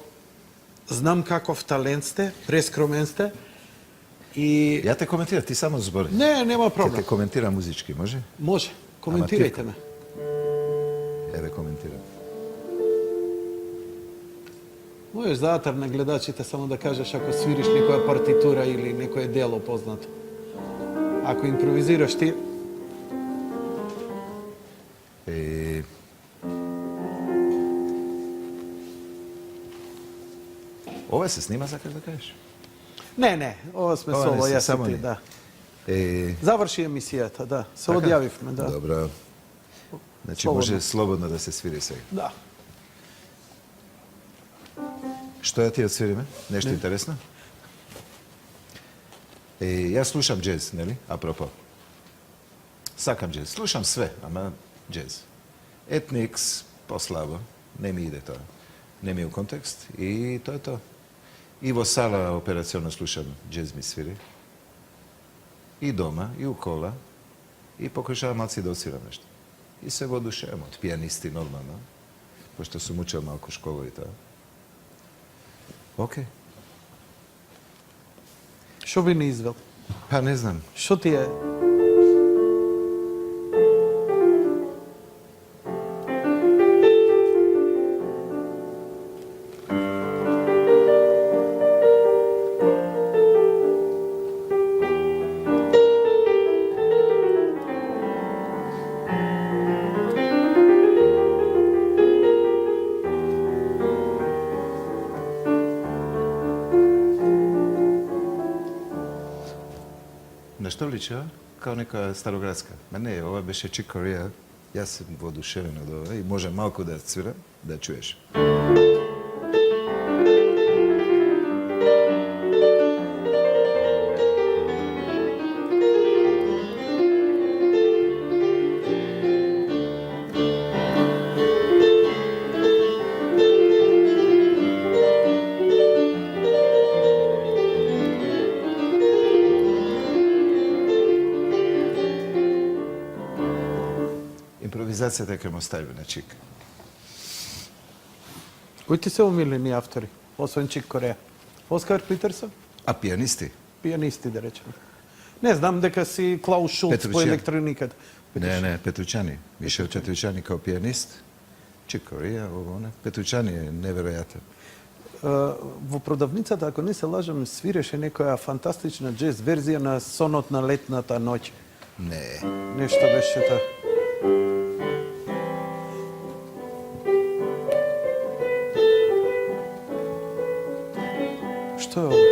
знам каков талент сте, прескромен сте и... Ја те коментирам, ти само збори. Не, нема Ќе проблем. те коментирам музички, може? Може, коментирајте ме. Еве коментирам. Можеш заатар на гледачите само да кажеш ако свириш некоја партитура или некое дело познато. Ако импровизираш ти, Ова се снима, сакаш да кажеш? не, ова сме Ова со не ова, се, јас само и ти, ние. да. Е, Заврши емисијата, да. Се така? одјавивме, да. Добро. Значи Слободно. може слободно да се свири сега. Да. Што ја ти отсвириме? Нешто интересно? Јас слушам джез, нели? Апропо. Сакам джез. Слушам све, ама джез. Етникс, послабо. Не ми иде тоа. Не ми е у контекст. И тоа е тоа. И во сала операционно слушам джез ми свири. И дома, и у кола. И покажувам малци да отсвирам нешто. И се воодушевам од пијанисти нормално. Пошто сум учел малку школа и тоа. Океј. Што би не извел? Па не знам. Што ти е? На што личи, а? Као нека староградска. Ма не, ова беше Чик Кореја. Јас сум воодушевен од ова и може малку да цвирам, да чуеш. Импровизацијата ќе ме остави на Чик. Кои ти се омилени автори, освен Чик Кореја? Оскар Питерсон? А пијанисти? Пијанисти, да речеме. Не знам дека си Клаус Шулц по Петручјан. електрониката. Не, Петручани. Мишел Петручани као пијанист. Чик Кореја, ово, оне. Петручани е неверојатен. Во продавницата, ако не се лажам, свиреше некоја фантастична джез верзија на Сонот на летната ноќ. Не. Нешто беше та. Што е ова?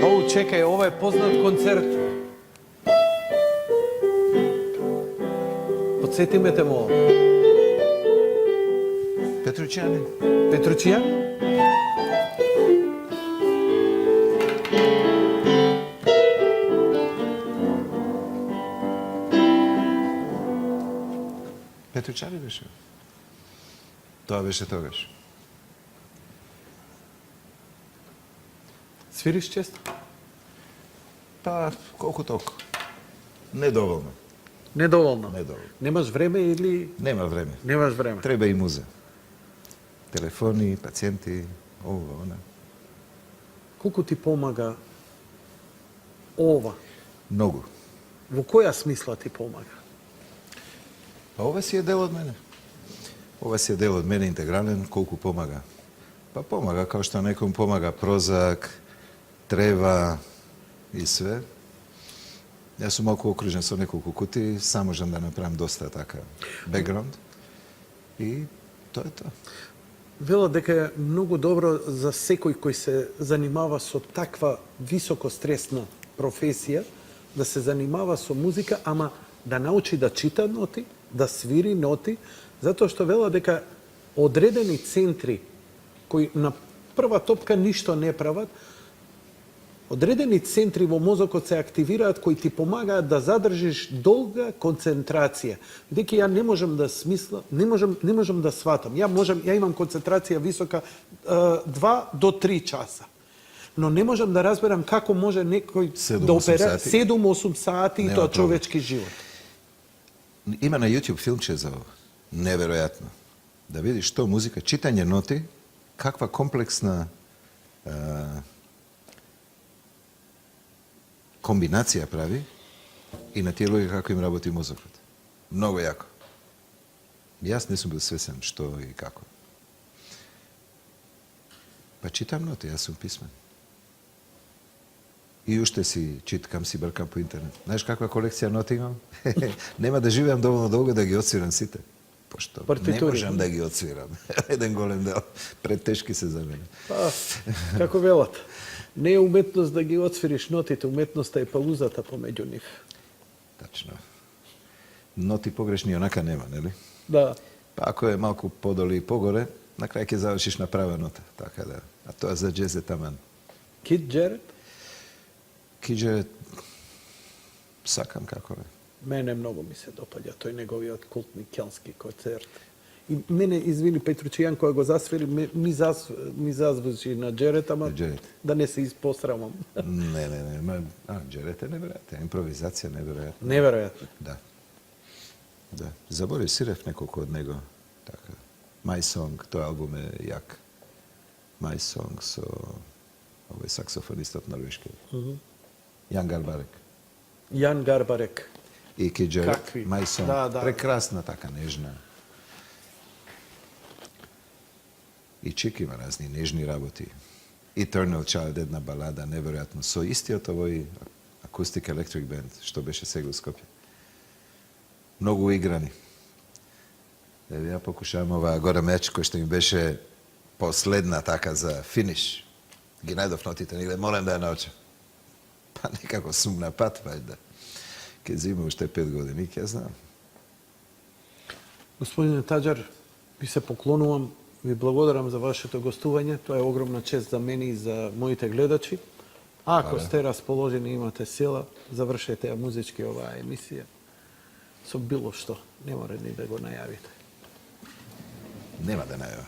Оу, čekaj, ovo je poznat koncert. Podsjeti me te malo. Petrućani. Petrućija? Petrućani беше. Тоа беше тогаш. Свириш често? Па, колку толку. Недоволно. Недоволно. Недоволно. Немаш време или Нема време. немаш време? Треба и муза. Телефони, пациенти, ова, она. Колку ти помага ова? Многу. Во која смисла ти помага? Па ова си е дел од мене. Ова си е дел од мене интегрален, колку помага. Па помага, као што неком помага Прозак, Трева и све. Јас сум малку окружен со неколку кути, само можам да направам доста така бекграунд. И тоа е тоа. Велат дека е многу добро за секој кој се занимава со таква високостресна професија, да се занимава со музика, ама да научи да чита ноти, да свири ноти, затоа што велат дека одредени центри кои на прва топка ништо не прават, одредени центри во мозокот се активираат кои ти помагаат да задржиш долга концентрација. Дека ја не можам да смислам, не можам да сватам. Ја имам концентрација висока 2 до 3 часа. Но не можам да разберам како може некој 7-8 да опера сати. 7-8 сати и Нема тоа проблем. човечки живот. Има на YouTube филмче за ова. Неверојатно. Да видиш што музика, читање ноти, каква комплексна комбинација прави и на тие луѓе како им работи мозокот. Многу јако. Јас не сум бил свесен што и како. Па читам ноти, јас сум писмен. И уште си читкам, си бркам по интернет. Знаеш каква колекција ноти имам? Нема да живеам доволно долго да ги отсвирам сите. Пошто не Партитури. можам да ги отсвирам. Еден голем дел. Претешки се за мене. Па, како велат, не е уметност да ги отсвириш нотите, уметноста е палузата помеѓу нив. Тачно. Ноти погрешни онака нема, нели? Да. Па ако е малку подоли и погоре, на крај ќе завршиш на права нота. Така да. А тоа за джез е таман. Кит Джерет? Киџе сакам како е. Мене многу ми се допаѓа тој неговиот култни келски концерт. И мене, извини, Петруќијан, која го засвири, ми зазвучи на Джерет, ама На Джерет. да не се испосрамам. Не. Джерет е неверојатен. Импровизација неверојатна. Неверојатно. Да. Да. Заборив, свирев неколку од него. Така. My Song, тој албум е јак. My Song со овој саксофонистот норвешки. Јан Гарбарек. Јан Гарбарек. И Кит Джерет. Какви? My Song. Да. Прекрасна, така нежна. И Чик има разни нежни работи. Eternal Child, една балада, неверојатно. Со истиот овој акустик електрик бенд, што беше сега у Скопје. Многу играни. Еве ја покушавам оваа гора меч, кој што ми беше последна така за финиш. Ги најдов нотите негде, молам да ја научам. Па некако сум на пат, вајда. Ке зима уште 5 години, ќе знам. Господине Таџар, ви се поклонувам, ви благодарам за вашето гостување. Тоа е огромна чест за мене и за моите гледачи. А ако сте расположени, имате сила, завршете ја музички оваа емисија со било што. Не мора ни да го најавите. Нема да најава.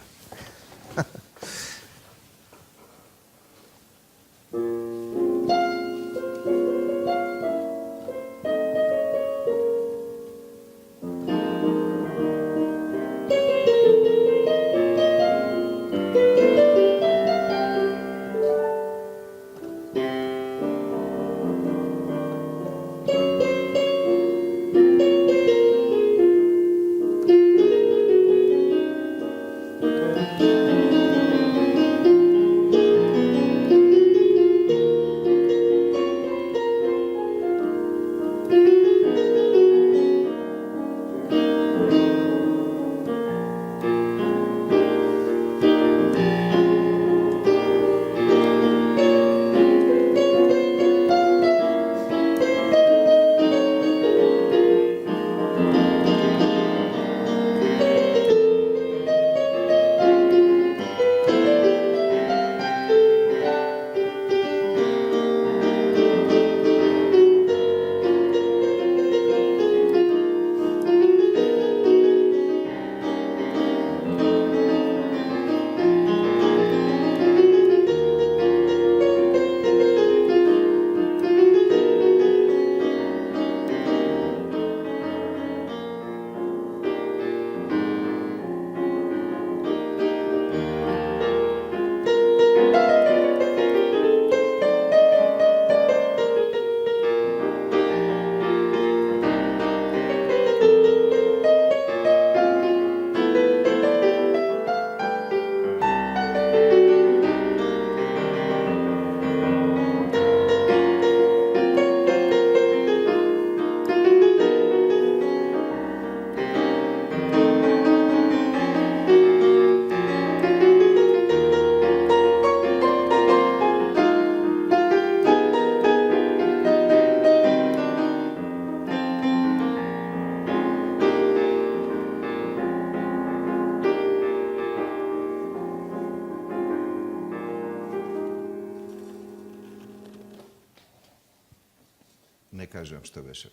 кажам што беше.